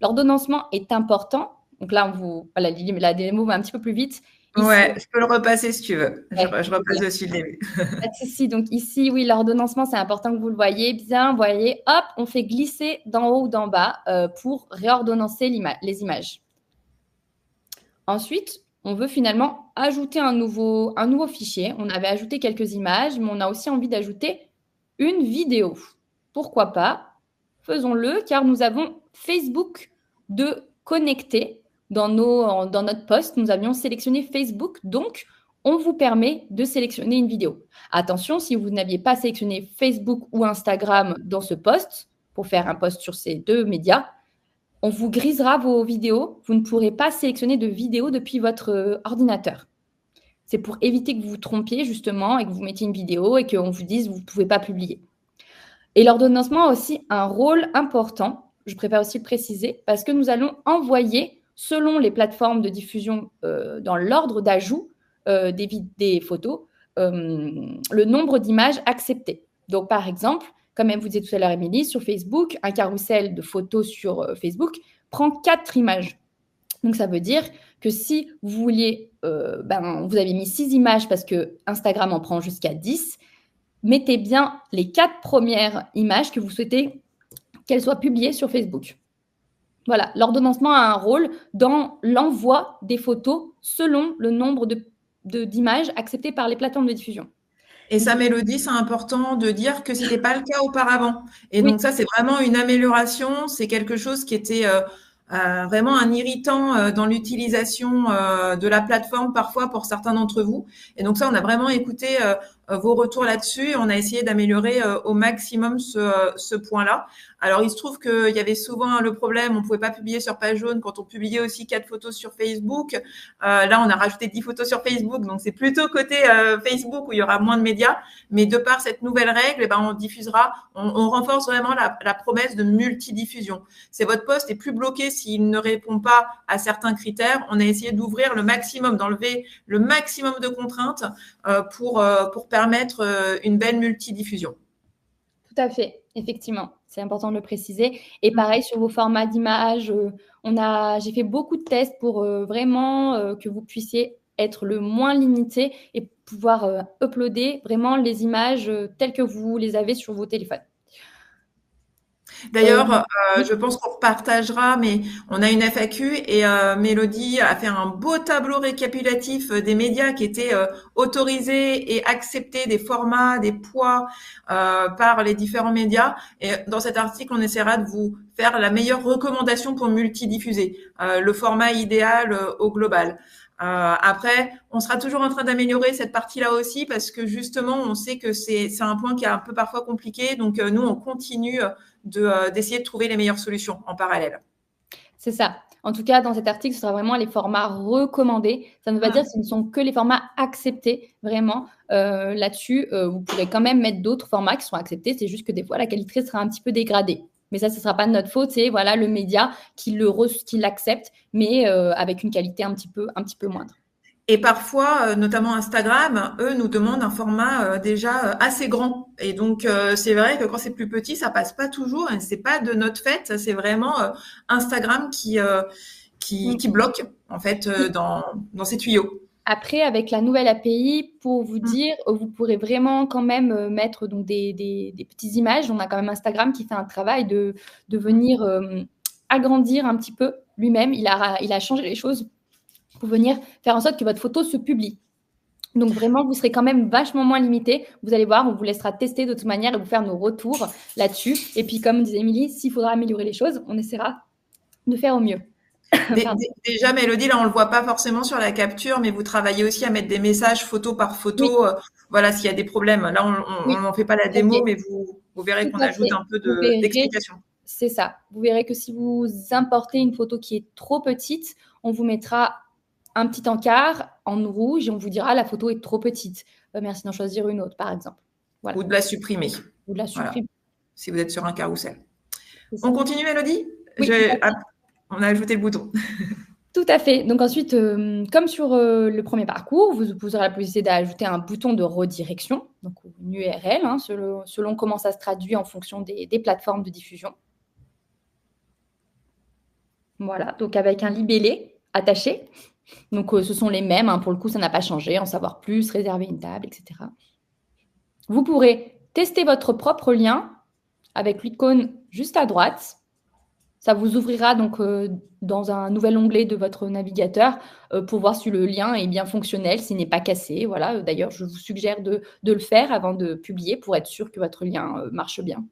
L'ordonnancement est important. Donc là, voilà, la démo va un petit peu plus vite. Ici, ouais, je peux le repasser si tu veux. Ouais, je repasse dessus le début. Pas de souci. Donc ici, oui, l'ordonnancement, c'est important que vous le voyez bien. Vous voyez, hop, on fait glisser d'en haut ou d'en bas pour réordonnancer les images. Ensuite, on veut finalement ajouter un nouveau fichier. On avait ajouté quelques images, mais on a aussi envie d'ajouter une vidéo. Pourquoi pas? Faisons-le, car nous avons Facebook de connecter. Dans notre post, nous avions sélectionné Facebook, donc on vous permet de sélectionner une vidéo. Attention, si vous n'aviez pas sélectionné Facebook ou Instagram dans ce post, pour faire un post sur ces deux médias, on vous grisera vos vidéos. Vous ne pourrez pas sélectionner de vidéos depuis votre ordinateur. C'est pour éviter que vous vous trompiez justement et que vous mettiez une vidéo et qu'on vous dise que vous ne pouvez pas publier. Et l'ordonnancement a aussi un rôle important, je préfère aussi le préciser, parce que nous allons envoyer, selon les plateformes de diffusion dans l'ordre d'ajout des photos, le nombre d'images acceptées. Donc, par exemple, comme elle vous disait tout à l'heure, Émilie, sur Facebook, un carrousel de photos sur Facebook prend 4 images. Donc, ça veut dire que si vous vouliez, vous avez mis 6 images parce que Instagram en prend jusqu'à 10, mettez bien les 4 premières images que vous souhaitez qu'elles soient publiées sur Facebook. Voilà, l'ordonnancement a un rôle dans l'envoi des photos selon le nombre d'images acceptées par les plateformes de diffusion. Et ça, Mélodie, c'est important de dire que ce n'était pas le cas auparavant. Et oui. Donc ça, c'est vraiment une amélioration. C'est quelque chose qui était vraiment un irritant dans l'utilisation de la plateforme parfois pour certains d'entre vous. Et donc ça, on a vraiment écouté vos retours là-dessus. On a essayé d'améliorer au maximum ce point-là. Alors, il se trouve qu'il y avait souvent le problème, on ne pouvait pas publier sur page jaune quand on publiait aussi 4 photos sur Facebook. Là, on a rajouté 10 photos sur Facebook, donc c'est plutôt côté Facebook où il y aura moins de médias. Mais de par cette nouvelle règle, eh ben, on diffusera, on renforce vraiment la promesse de multidiffusion. C'est votre post est plus bloqué s'il ne répond pas à certains critères. On a essayé d'ouvrir le maximum, d'enlever le maximum de contraintes pour permettre une belle multidiffusion. Tout à fait, effectivement. C'est important de le préciser. Et pareil, sur vos formats d'images, j'ai fait beaucoup de tests pour vraiment que vous puissiez être le moins limité et pouvoir uploader vraiment les images telles que vous les avez sur vos téléphones. D'ailleurs, je pense qu'on partagera, mais on a une FAQ et Mélodie a fait un beau tableau récapitulatif des médias qui étaient autorisés et acceptés, des formats, des poids par les différents médias. Et dans cet article, on essaiera de vous faire la meilleure recommandation pour multidiffuser, le format idéal au global. Après, on sera toujours en train d'améliorer cette partie-là aussi parce que justement, on sait que c'est un point qui est un peu parfois compliqué. Donc, nous, on continue d'essayer de trouver les meilleures solutions en parallèle. C'est ça. En tout cas, dans cet article, ce sera vraiment les formats recommandés. Ça ne veut pas dire que ce ne sont que les formats acceptés, vraiment. Là-dessus, vous pourrez quand même mettre d'autres formats qui sont acceptés. C'est juste que des fois, la qualité sera un petit peu dégradée. Mais ça, ce ne sera pas de notre faute. C'est voilà, le média qui l'accepte, mais avec une qualité un petit peu moindre. Et parfois, notamment Instagram, eux nous demandent un format déjà assez grand. Et donc, c'est vrai que quand c'est plus petit, ça passe pas toujours. Et c'est pas de notre fait. C'est vraiment Instagram qui bloque en fait dans ces tuyaux. Après, avec la nouvelle API, pour vous dire, vous pourrez vraiment quand même mettre donc des petites images. On a quand même Instagram qui fait un travail de venir agrandir un petit peu lui-même. Il a changé les choses pour venir faire en sorte que votre photo se publie. Donc vraiment, vous serez quand même vachement moins limité. Vous allez voir, on vous laissera tester de toute manière et vous faire nos retours là-dessus. Et puis, comme disait Émilie, s'il faudra améliorer les choses, on essaiera de faire au mieux. Déjà, Mélodie, là, on le voit pas forcément sur la capture, mais vous travaillez aussi à mettre des messages photo par Oui, photo. Voilà, s'il y a des problèmes. Là, oui, on n'en fait pas la tout à démo, fait. mais vous verrez Tout qu'on à ajoute fait. un peu Vous verrez, d'explication. c'est ça. Vous verrez que si vous importez une photo qui est trop petite, on vous mettra un petit encart en rouge et on vous dira la photo est trop petite. Merci d'en choisir une autre, par exemple. Voilà. Ou de la supprimer. Ou de la Voilà, supprimer. si vous êtes sur un carrousel. C'est On ça. continue, Mélodie? Oui, On a ajouté le bouton. tout à fait. Donc ensuite, comme sur le premier parcours, vous aurez la possibilité d'ajouter un bouton de redirection, donc une URL, hein, selon comment ça se traduit en fonction des plateformes de diffusion. Voilà, donc avec un libellé attaché. Donc ce sont les mêmes, hein, pour le coup, ça n'a pas changé, en savoir plus, réserver une table, etc. Vous pourrez tester votre propre lien avec l'icône juste à droite. Ça vous ouvrira donc dans un nouvel onglet de votre navigateur pour voir si le lien est bien fonctionnel, s'il n'est pas cassé. Voilà. D'ailleurs, je vous suggère de le faire avant de publier pour être sûr que votre lien marche bien.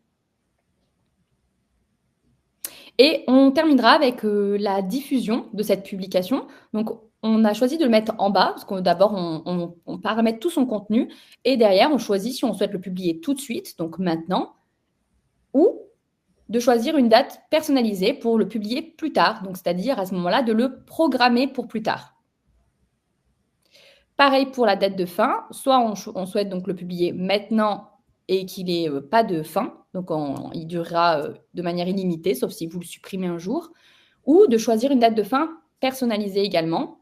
Et on terminera avec la diffusion de cette publication. Donc, on a choisi de le mettre en bas, parce que d'abord, on paramètre tout son contenu. Et derrière, on choisit si on souhaite le publier tout de suite, donc maintenant, ou de choisir une date personnalisée pour le publier plus tard, donc c'est-à-dire à ce moment-là de le programmer pour plus tard. Pareil pour la date de fin, soit on souhaite donc le publier maintenant et qu'il n'ait pas de fin, donc il durera de manière illimitée, sauf si vous le supprimez un jour, ou de choisir une date de fin personnalisée également,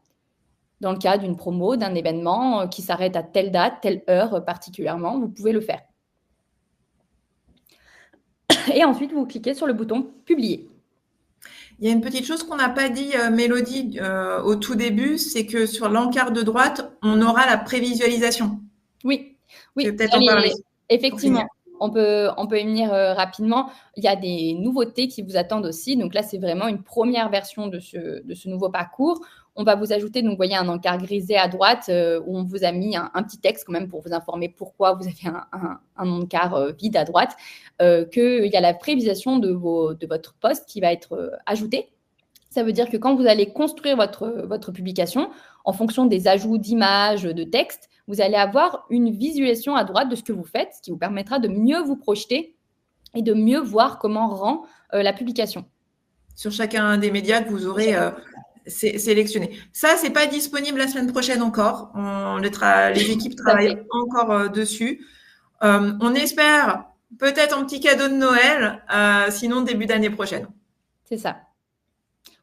dans le cas d'une promo, d'un événement qui s'arrête à telle date, telle heure particulièrement, vous pouvez le faire. Et ensuite, vous cliquez sur le bouton « Publier ». Il y a une petite chose qu'on n'a pas dit, Mélodie, au tout début, c'est que sur l'encart de droite, on aura la prévisualisation. Oui, Tu veux peut-être en parler? effectivement. On peut y venir rapidement. Il y a des nouveautés qui vous attendent aussi. Donc là, c'est vraiment une première version de ce nouveau parcours. On va vous ajouter, donc vous voyez un encart grisé à droite où on vous a mis un petit texte quand même pour vous informer pourquoi vous avez un encart vide à droite, qu'il y a la prévisualisation de votre post qui va être ajoutée. Ça veut dire que quand vous allez construire votre publication, en fonction des ajouts d'images, de textes, vous allez avoir une visualisation à droite de ce que vous faites, ce qui vous permettra de mieux vous projeter et de mieux voir comment rend la publication. Sur chacun des médias que vous aurez sélectionné. Ça, c'est pas disponible la semaine prochaine encore. Les équipes travaillent encore dessus. On espère peut-être un petit cadeau de Noël, sinon début d'année prochaine. C'est ça.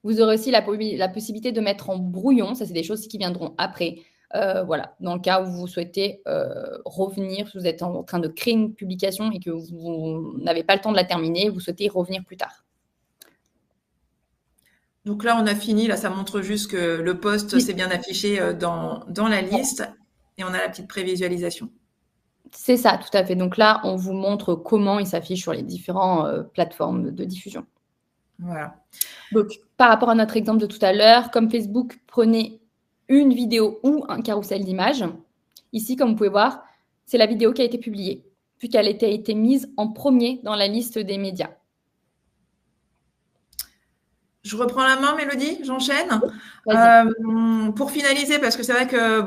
Vous aurez aussi la possibilité de mettre en brouillon. Ça, c'est des choses qui viendront après. Voilà, dans le cas où vous souhaitez revenir, si vous êtes en train de créer une publication et que vous n'avez pas le temps de la terminer, vous souhaitez y revenir plus tard. Donc là, on a fini. Là, ça montre juste que le post s'est bien affiché dans la liste et on a la petite prévisualisation. C'est ça, tout à fait. Donc là, on vous montre comment il s'affiche sur les différentes plateformes de diffusion. Voilà. Donc, par rapport à notre exemple de tout à l'heure, comme Facebook prenait une vidéo ou un carrousel d'images, ici, comme vous pouvez voir, c'est la vidéo qui a été publiée, puisqu'elle a été mise en premier dans la liste des médias. Je reprends la main, Mélodie, j'enchaîne. Pour finaliser, parce que c'est vrai que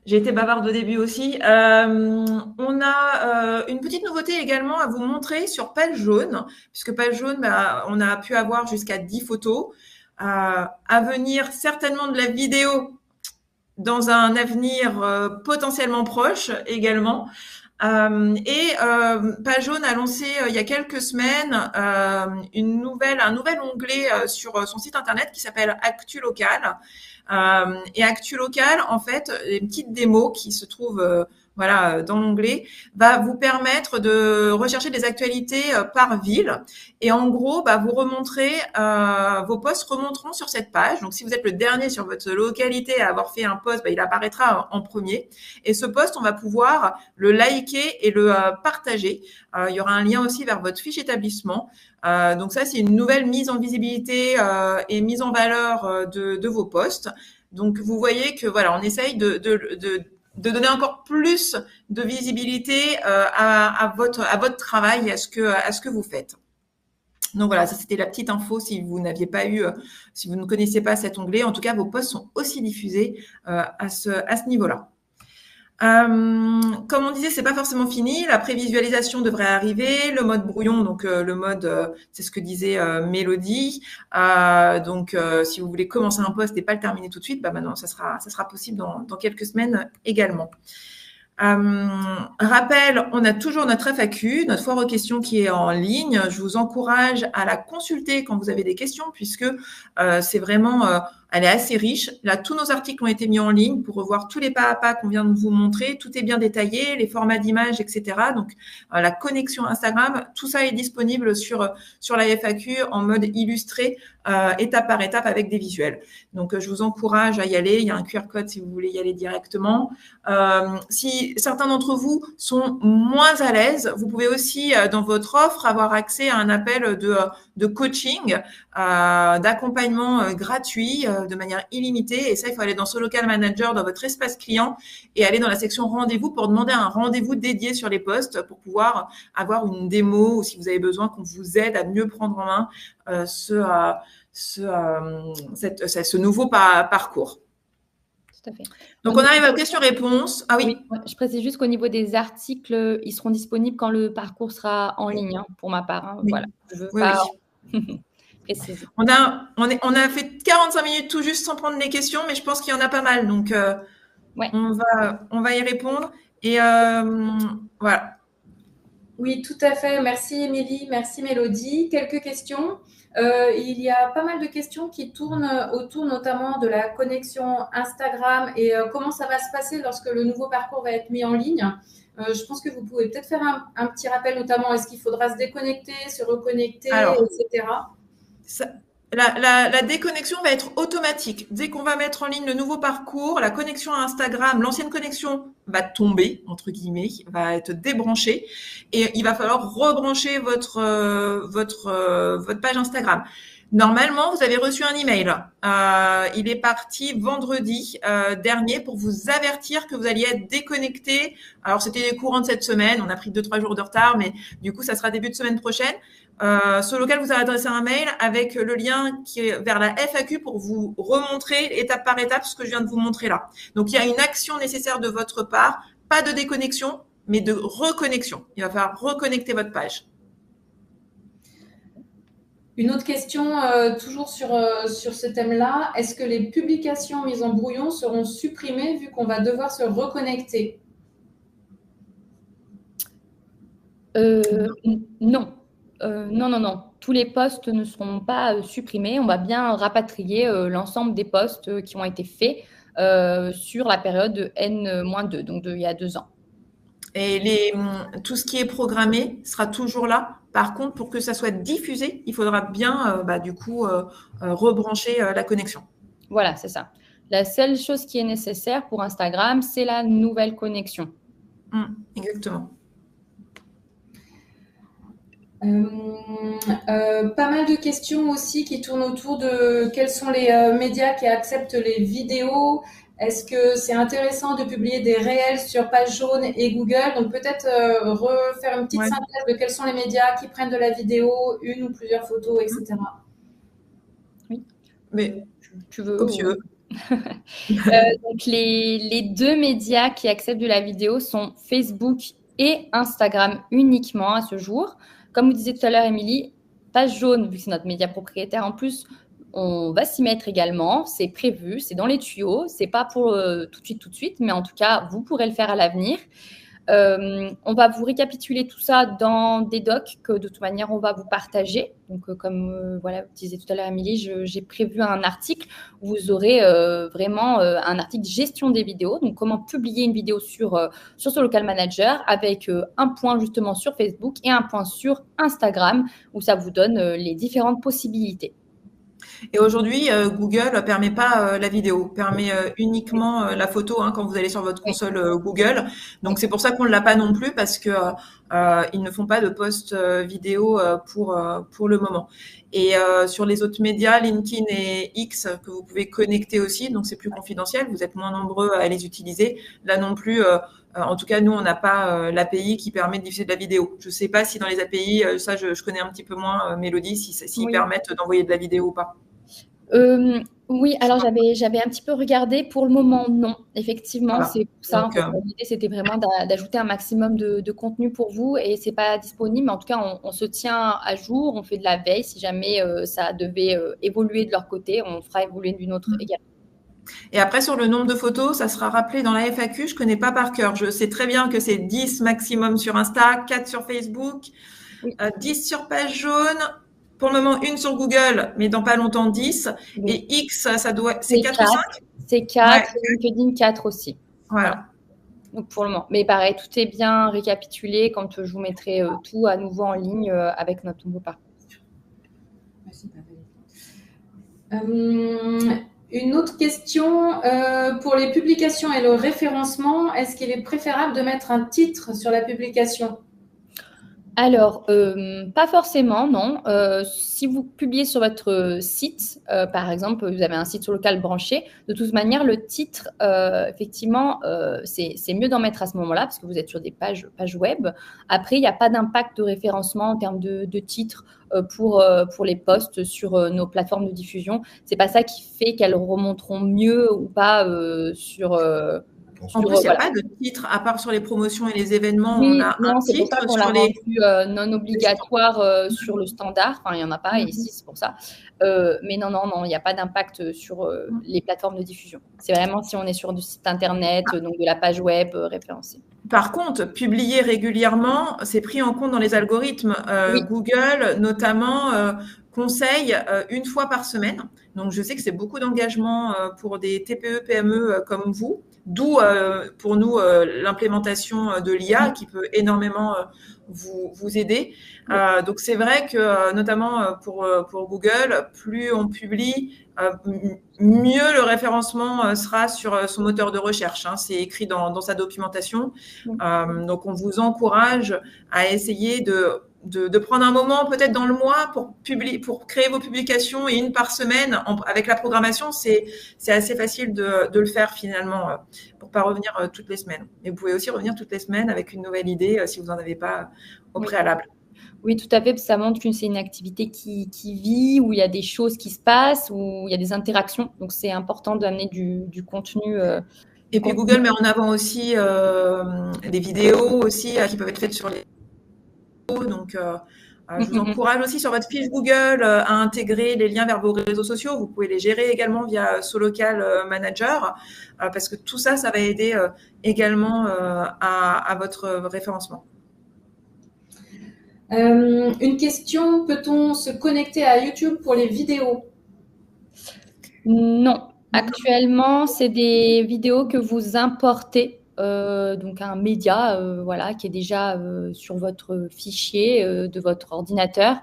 j'ai été bavarde au début aussi, on a une petite nouveauté également à vous montrer sur Page Jaune, puisque Page Jaune, on a pu avoir jusqu'à 10 photos. À venir certainement de la vidéo dans un avenir potentiellement proche également. Page Jaune a lancé il y a quelques semaines un nouvel onglet sur son site internet qui s'appelle Actu Local. Et Actu Local, en fait, une petite démo qui se trouve voilà, dans l'onglet, va vous permettre de rechercher des actualités par ville. Et en gros, vous remonterez, vos posts remonteront sur cette page. Donc, si vous êtes le dernier sur votre localité à avoir fait un post, il apparaîtra en premier. Et ce post, on va pouvoir le liker et le partager. Il y aura un lien aussi vers votre fiche établissement. Donc ça, c'est une nouvelle mise en visibilité et mise en valeur de vos posts. Donc, vous voyez que voilà, on essaye de donner encore plus de visibilité à votre travail et à ce que vous faites. Donc voilà, ça c'était la petite info si vous n'aviez pas eu, si vous ne connaissez pas cet onglet. En tout cas, vos posts sont aussi diffusés à ce niveau-là. Comme on disait, c'est pas forcément fini. La prévisualisation devrait arriver. Le mode brouillon, donc le mode, c'est ce que disait Mélodie. Donc, si vous voulez commencer un post et pas le terminer tout de suite, maintenant ça sera possible dans quelques semaines également. Rappel, on a toujours notre FAQ, notre foire aux questions qui est en ligne. Je vous encourage à la consulter quand vous avez des questions, puisque c'est vraiment, elle est assez riche. Là, tous nos articles ont été mis en ligne pour revoir tous les pas à pas qu'on vient de vous montrer. Tout est bien détaillé, les formats d'images, etc. Donc, la connexion Instagram, tout ça est disponible sur la FAQ en mode illustré, étape par étape avec des visuels. Donc, je vous encourage à y aller. Il y a un QR code si vous voulez y aller directement. Si certains d'entre vous sont moins à l'aise, vous pouvez aussi, dans votre offre, avoir accès à un appel de coaching, d'accompagnement gratuit, de manière illimitée. Et ça, il faut aller dans ce local manager, dans votre espace client et aller dans la section rendez-vous pour demander un rendez-vous dédié sur les postes pour pouvoir avoir une démo ou si vous avez besoin qu'on vous aide à mieux prendre en main ce nouveau parcours. Tout à fait. Donc, on arrive aux questions-réponses. Ah oui. Je précise juste qu'au niveau des articles, ils seront disponibles quand le parcours sera en ligne, pour ma part. Oui. Voilà. Je veux oui, pas oui. préciser. On a fait 45 minutes tout juste sans prendre les questions, mais je pense qu'il y en a pas mal. Donc, on va y répondre. Et voilà. Oui, tout à fait. Merci Émilie, merci Mélodie. Quelques questions. Il y a pas mal de questions qui tournent autour notamment de la connexion Instagram et comment ça va se passer lorsque le nouveau parcours va être mis en ligne. Je pense que vous pouvez peut-être faire un petit rappel, notamment est-ce qu'il faudra se déconnecter, se reconnecter, etc. La déconnexion va être automatique. Dès qu'on va mettre en ligne le nouveau parcours, la connexion à Instagram, l'ancienne connexion va tomber, entre guillemets, va être débranchée et il va falloir rebrancher votre page Instagram. Normalement, vous avez reçu un email. Il est parti vendredi dernier pour vous avertir que vous alliez être déconnecté. Alors, c'était courant de cette semaine. On a pris 2-3 jours de retard, mais du coup, ça sera début de semaine prochaine. Sur lequel vous avez adressé un mail avec le lien qui est vers la FAQ pour vous remontrer étape par étape ce que je viens de vous montrer là. Donc, il y a une action nécessaire de votre part, pas de déconnexion, mais de reconnexion. Il va falloir reconnecter votre page. Une autre question, toujours sur ce thème-là. Est-ce que les publications mises en brouillon seront supprimées vu qu'on va devoir se reconnecter ? Non. Non. Tous les posts ne seront pas supprimés. On va bien rapatrier l'ensemble des posts qui ont été faits sur la période de N-2, donc il y a 2 ans. Et tout ce qui est programmé sera toujours là. Par contre, pour que ça soit diffusé, il faudra bien, rebrancher la connexion. Voilà, c'est ça. La seule chose qui est nécessaire pour Instagram, c'est la nouvelle connexion. Exactement. Pas mal de questions aussi qui tournent autour de quels sont les médias qui acceptent les vidéos. Est-ce que c'est intéressant de publier des réels sur Page Jaune et Google? Donc peut-être refaire une petite synthèse de quels sont les médias qui prennent de la vidéo, une ou plusieurs photos, etc. Oui. Mais tu veux. Comme tu veux. Donc les 2 médias qui acceptent de la vidéo sont Facebook et Instagram uniquement à ce jour. Comme vous disiez tout à l'heure, Émilie, Page Jaune, vu que c'est notre média propriétaire en plus, on va s'y mettre également. C'est prévu, c'est dans les tuyaux. C'est pas pour tout de suite, mais en tout cas, vous pourrez le faire à l'avenir. On va vous récapituler tout ça dans des docs que de toute manière, on va vous partager. Donc, comme voilà, vous disiez tout à l'heure, Émilie, j'ai prévu un article où vous aurez vraiment un article gestion des vidéos. Donc, comment publier une vidéo sur ce Local Manager avec un point justement sur Facebook et un point sur Instagram où ça vous donne les différentes possibilités. Et aujourd'hui, Google ne permet pas la vidéo, permet uniquement la photo quand vous allez sur votre console Google. Donc, c'est pour ça qu'on ne l'a pas non plus parce que ils ne font pas de post vidéo pour le moment. Et sur les autres médias, LinkedIn et X, que vous pouvez connecter aussi, donc c'est plus confidentiel, vous êtes moins nombreux à les utiliser. Là non plus, en tout cas, nous, on n'a pas l'API qui permet de diffuser de la vidéo. Je ne sais pas si dans les API, ça, je connais un petit peu moins, Mélodie, s'ils permettent d'envoyer de la vidéo ou pas. Oui, alors j'avais un petit peu regardé. Pour le moment, non. Effectivement, Voilà. c'est pour ça. Donc, l'idée, c'était vraiment d'ajouter un maximum de contenu pour vous et c'est pas disponible. Mais en tout cas, on se tient à jour, on fait de la veille. Si jamais ça devait évoluer de leur côté, on fera évoluer d'une autre également. Et après, sur le nombre de photos, ça sera rappelé dans la FAQ. Je connais pas par cœur. Je sais très bien que c'est 10 maximum sur Insta, 4 sur Facebook, 10 sur page jaune. Pour le moment, une sur Google, mais dans pas longtemps, 10. Oui. Et X, c'est 4 ou 5 ? C'est 4, LinkedIn 4 aussi. Voilà. Donc pour le moment. Mais pareil, tout est bien récapitulé quand je vous mettrai tout à nouveau en ligne avec notre nouveau parcours. Une autre question, pour les publications et le référencement, est-ce qu'il est préférable de mettre un titre sur la publication ? Alors, pas forcément, non. Si vous publiez sur votre site, par exemple, vous avez un site sur Local branché, de toute manière, le titre, effectivement, c'est mieux d'en mettre à ce moment-là parce que vous êtes sur des pages web. Après, il n'y a pas d'impact de référencement en termes de titre pour les posts sur nos plateformes de diffusion. C'est pas ça qui fait qu'elles remonteront mieux ou pas sur... En plus, il n'y a pas de titre, à part sur les promotions et les événements, oui, on a un c'est titre pour ça qu'on sur l'a rendu non obligatoire sur le standard. Enfin, il n'y en a pas ici, c'est pour ça. Mais non, il n'y a pas d'impact sur les plateformes de diffusion. C'est vraiment si on est sur du site internet, donc de la page web référencée. Par contre, publier régulièrement, c'est pris en compte dans les algorithmes. Oui. Google, notamment, conseille une fois par semaine. Donc, je sais que c'est beaucoup d'engagement pour des TPE, PME comme vous. D'où, pour nous, l'implémentation de l'IA qui peut énormément vous aider. Donc, c'est vrai que, notamment pour Google, plus on publie, mieux le référencement sera sur son moteur de recherche. C'est écrit dans sa documentation. Donc, on vous encourage à essayer de prendre un moment peut-être dans le mois pour créer vos publications et une par semaine. Avec la programmation, c'est assez facile de le faire finalement pour pas revenir toutes les semaines. Mais vous pouvez aussi revenir toutes les semaines avec une nouvelle idée si vous n'en avez pas au préalable. Oui, tout à fait, parce que ça montre que c'est une activité qui vit, où il y a des choses qui se passent, où il y a des interactions. Donc, c'est important d'amener du contenu. Et puis, Google met en avant aussi des vidéos aussi qui peuvent être faites sur les... Donc, je vous encourage aussi sur votre fiche Google à intégrer les liens vers vos réseaux sociaux. Vous pouvez les gérer également via SoLocal Manager parce que tout ça, ça va aider également à votre référencement. Une question, peut-on se connecter à YouTube pour les vidéos ? Non. Actuellement, c'est des vidéos que vous importez, donc un média qui est déjà sur votre fichier de votre ordinateur.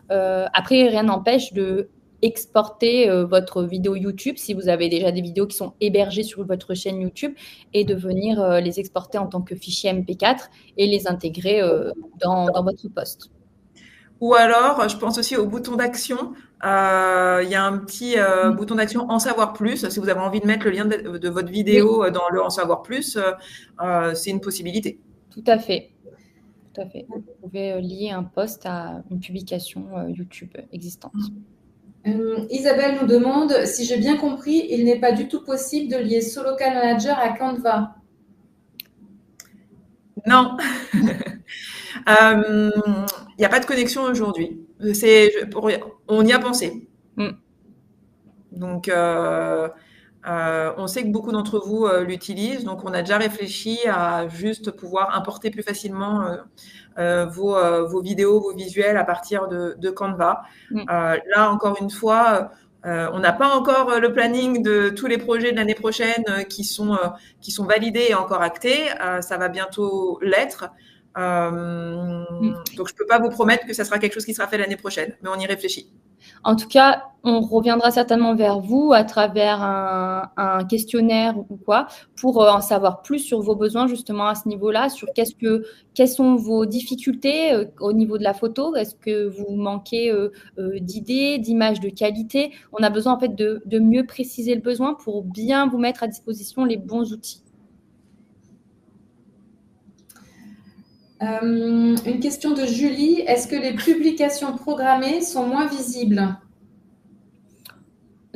Après, rien n'empêche de exporter votre vidéo YouTube si vous avez déjà des vidéos qui sont hébergées sur votre chaîne YouTube et de venir les exporter en tant que fichier MP4 et les intégrer dans votre post. Ou alors, je pense aussi au bouton d'action. Il y a un petit bouton d'action en savoir plus. Si vous avez envie de mettre le lien de votre vidéo dans le en savoir plus, c'est une possibilité. Tout à fait. Tout à fait. Vous pouvez lier un post à une publication YouTube existante. Isabelle nous demande, si j'ai bien compris, il n'est pas du tout possible de lier SoLocal Manager à Canva. Non. Il n'y a pas de connexion aujourd'hui. On y a pensé. Donc, On sait que beaucoup d'entre vous l'utilisent, donc on a déjà réfléchi à juste pouvoir importer plus facilement vos vidéos, vos visuels à partir de Canva. Là, encore une fois, on n'a pas encore le planning de tous les projets de l'année prochaine qui sont validés et encore actés. Ça va bientôt l'être. Donc, je ne peux pas vous promettre que ça sera quelque chose qui sera fait l'année prochaine, mais on y réfléchit. En tout cas, on reviendra certainement vers vous à travers un questionnaire ou quoi pour en savoir plus sur vos besoins justement à ce niveau-là, sur quelles sont vos difficultés au niveau de la photo. Est-ce que vous manquez d'idées, d'images de qualité? On a besoin en fait de mieux préciser le besoin pour bien vous mettre à disposition les bons outils. Une question de Julie. Est-ce que les publications programmées sont moins visibles?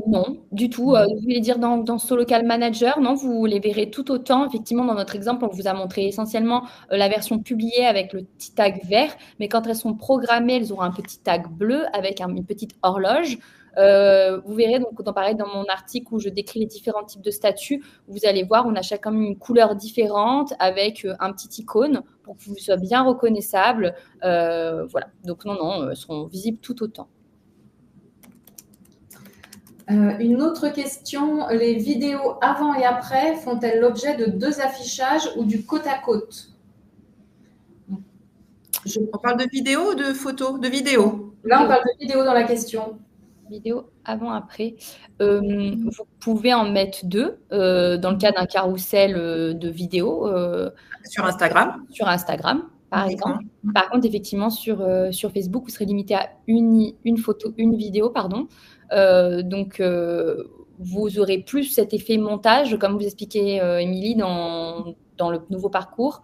Non, du tout. Vous voulez dire dans Solocal Manager, non, vous les verrez tout autant. Effectivement, dans notre exemple, on vous a montré essentiellement la version publiée avec le petit tag vert, mais quand elles sont programmées, elles auront un petit tag bleu avec une petite horloge. Vous verrez, donc, pareil, dans mon article où je décris les différents types de statuts, vous allez voir, on a chacun une couleur différente avec un petit icône pour que vous soyez bien reconnaissable. Voilà. Donc, non, elles seront visibles tout autant. Une autre question, les vidéos avant et après font-elles l'objet de 2 affichages ou du côte à côte? On parle de vidéo ou de photo? De vidéo. Là, on parle de vidéo dans la question. Vidéo avant-après. Vous pouvez en mettre 2 dans le cas d'un carrousel de vidéos. Sur Instagram. Sur Instagram, par exemple. Par contre, effectivement, sur Facebook, vous serez limité à une vidéo, pardon. Donc, vous aurez plus cet effet montage, comme vous expliquez, Émilie, dans le nouveau parcours.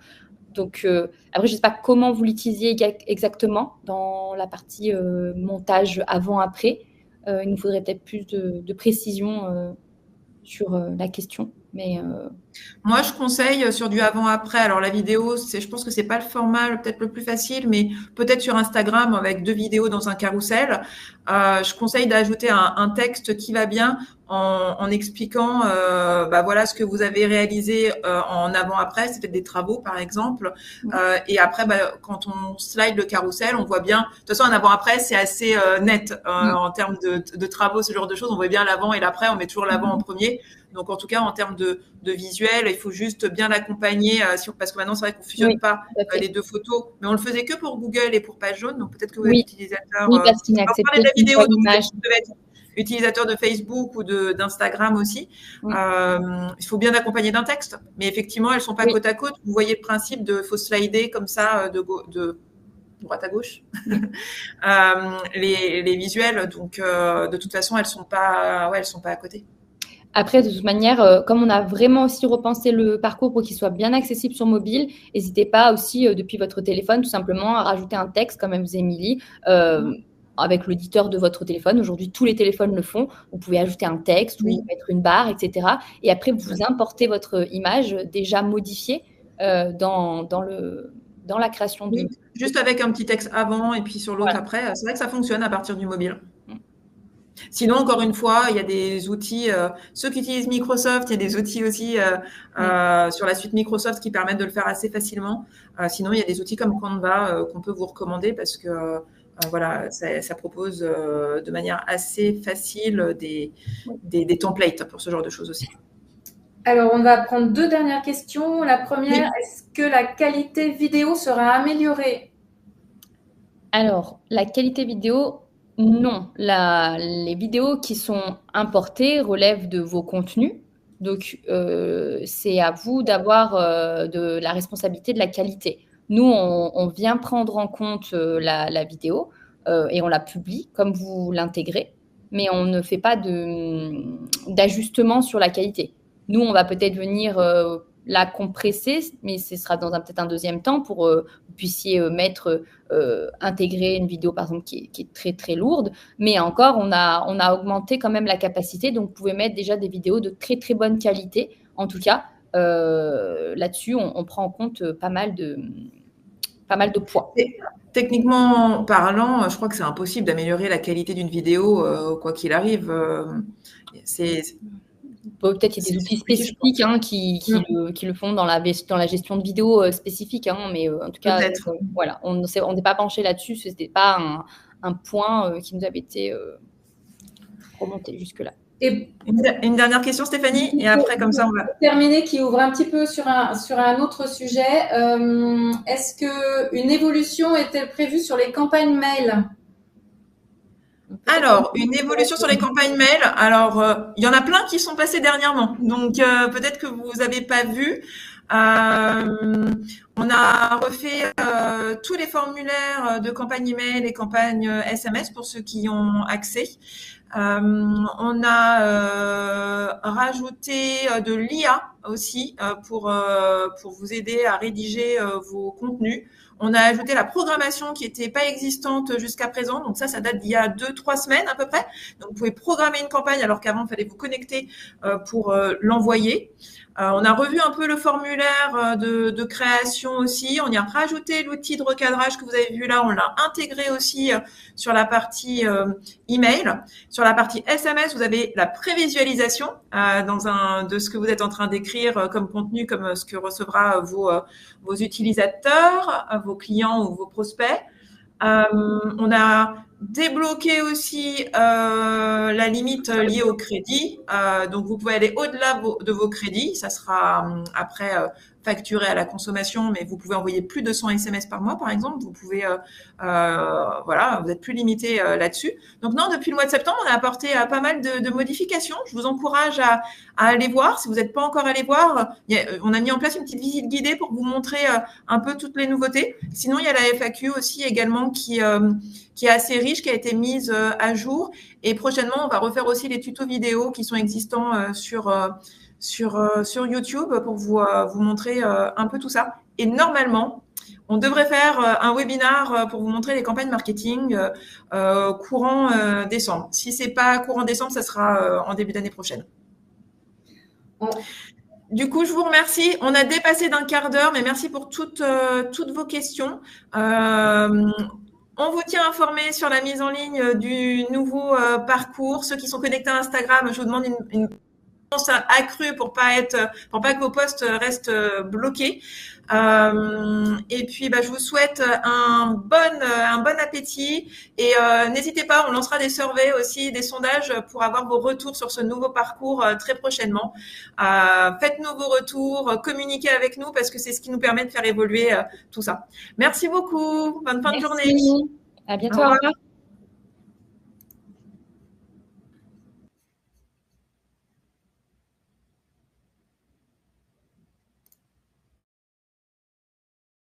Donc, après, je ne sais pas comment vous l'utilisiez exactement dans la partie montage avant-après. Il nous faudrait peut-être plus de précision sur la question. Mais moi, je conseille sur du avant-après. Alors, la vidéo, je pense que c'est pas le format peut-être le plus facile, mais peut-être sur Instagram avec 2 vidéos dans un carrousel. Je conseille d'ajouter un texte qui va bien en expliquant voilà ce que vous avez réalisé en avant-après. C'est peut-être des travaux, par exemple. Et après, quand on slide le carrousel, on voit bien. De toute façon, un avant-après, c'est assez net en termes de travaux, ce genre de choses. On voit bien l'avant et l'après. On met toujours l'avant en premier. Donc, en tout cas, en termes de visuel, il faut juste bien l'accompagner parce que maintenant, c'est vrai qu'on ne fusionne pas les 2 photos. Mais on le faisait que pour Google et pour Page Jaune. Donc, peut-être que vous êtes utilisateur. Oui, parce qu'il n'acceptait de la vidéo, donc vous devez être utilisateur de Facebook ou d'Instagram aussi. Il faut bien accompagner d'un texte. Mais effectivement, elles ne sont pas côte à côte. Vous voyez le principe de faut slider comme ça de droite à gauche les visuels. Donc, de toute façon, elles sont pas à côté. Après, de toute manière, comme on a vraiment aussi repensé le parcours pour qu'il soit bien accessible sur mobile, n'hésitez pas aussi, depuis votre téléphone, tout simplement, à rajouter un texte, comme vous, Émilie, avec l'éditeur de votre téléphone. Aujourd'hui, tous les téléphones le font. Vous pouvez ajouter un texte ou mettre une barre, etc. Et après, vous importez votre image déjà modifiée dans la création de… Oui, juste avec un petit texte avant et puis sur l'autre après. C'est vrai que ça fonctionne à partir du mobile. Sinon, encore une fois, il y a des outils, ceux qui utilisent Microsoft, il y a des outils aussi sur la suite Microsoft qui permettent de le faire assez facilement. Sinon, il y a des outils comme Canva qu'on peut vous recommander parce que voilà, ça propose de manière assez facile des templates pour ce genre de choses aussi. Alors, on va prendre 2 dernières questions. La première, est-ce que la qualité vidéo sera améliorée? Alors, la qualité vidéo… Non, les vidéos qui sont importées relèvent de vos contenus. Donc, c'est à vous d'avoir de la responsabilité de la qualité. Nous, on vient prendre en compte la vidéo et on la publie comme vous l'intégrez, mais on ne fait pas d'ajustement sur la qualité. Nous, on va peut-être venir la compresser, mais ce sera dans peut-être un deuxième temps pour que vous puissiez intégrer une vidéo, par exemple, qui est très, très lourde. Mais encore, on a augmenté quand même la capacité. Donc, vous pouvez mettre déjà des vidéos de très, très bonne qualité. En tout cas, là-dessus, on prend en compte pas mal de poids. Techniquement parlant, je crois que c'est impossible d'améliorer la qualité d'une vidéo, quoi qu'il arrive. peut-être il y a des outils spécifiques qui le font dans la gestion de vidéos spécifiques, mais en tout cas, voilà, on n'est pas penché là-dessus, ce n'était pas un point qui nous avait été remonté jusque-là. Et une dernière question, Stéphanie, et après, comme ça, on va terminer, qui ouvre un petit peu sur un autre sujet. Est-ce qu'une évolution est-elle prévue sur les campagnes mail? Alors, une évolution sur les campagnes mail. Alors, il y en a plein qui sont passées dernièrement. Donc, peut-être que vous n'avez pas vu. On a refait tous les formulaires de campagne email et campagne SMS pour ceux qui ont accès. On a rajouté de l'IA aussi pour vous aider à rédiger vos contenus. On a ajouté la programmation qui n'était pas existante jusqu'à présent. Donc ça date d'il y a 2-3 semaines à peu près. Donc vous pouvez programmer une campagne alors qu'avant, il fallait vous connecter pour l'envoyer. On a revu un peu le formulaire de création aussi. On y a rajouté l'outil de recadrage que vous avez vu là. On l'a intégré aussi sur la partie email. Sur la partie SMS, vous avez la prévisualisation de ce que vous êtes en train d'écrire comme contenu, comme ce que recevra vos utilisateurs, vos clients ou vos prospects. On a débloqué aussi la limite liée au crédit. Donc, vous pouvez aller au-delà de vos crédits. Ça sera après facturé à la consommation, mais vous pouvez envoyer plus de 100 SMS par mois, par exemple. Vous pouvez, voilà, vous êtes plus limité là-dessus. Donc, non, depuis le mois de septembre, on a apporté pas mal de modifications. Je vous encourage à aller voir. Si vous n'êtes pas encore allé voir, on a mis en place une petite visite guidée pour vous montrer un peu toutes les nouveautés. Sinon, il y a la FAQ aussi également qui est assez riche, qui a été mise à jour. Et prochainement, on va refaire aussi les tutos vidéo qui sont existants sur YouTube pour vous montrer un peu tout ça. Et normalement, on devrait faire un webinar pour vous montrer les campagnes marketing courant décembre. Si c'est pas courant décembre, ça sera en début d'année prochaine. Du coup, je vous remercie. On a dépassé d'un quart d'heure, mais merci pour toutes vos questions. On vous tient informé sur la mise en ligne du nouveau parcours. Ceux qui sont connectés à Instagram, je vous demande une accrue pour pas que vos posts restent bloqués. Et puis, je vous souhaite un bon appétit. Et n'hésitez pas, on lancera des surveys aussi, des sondages pour avoir vos retours sur ce nouveau parcours très prochainement. Faites-nous vos retours, communiquez avec nous parce que c'est ce qui nous permet de faire évoluer tout ça. Merci beaucoup. Bonne fin de journée. À bientôt. Au revoir.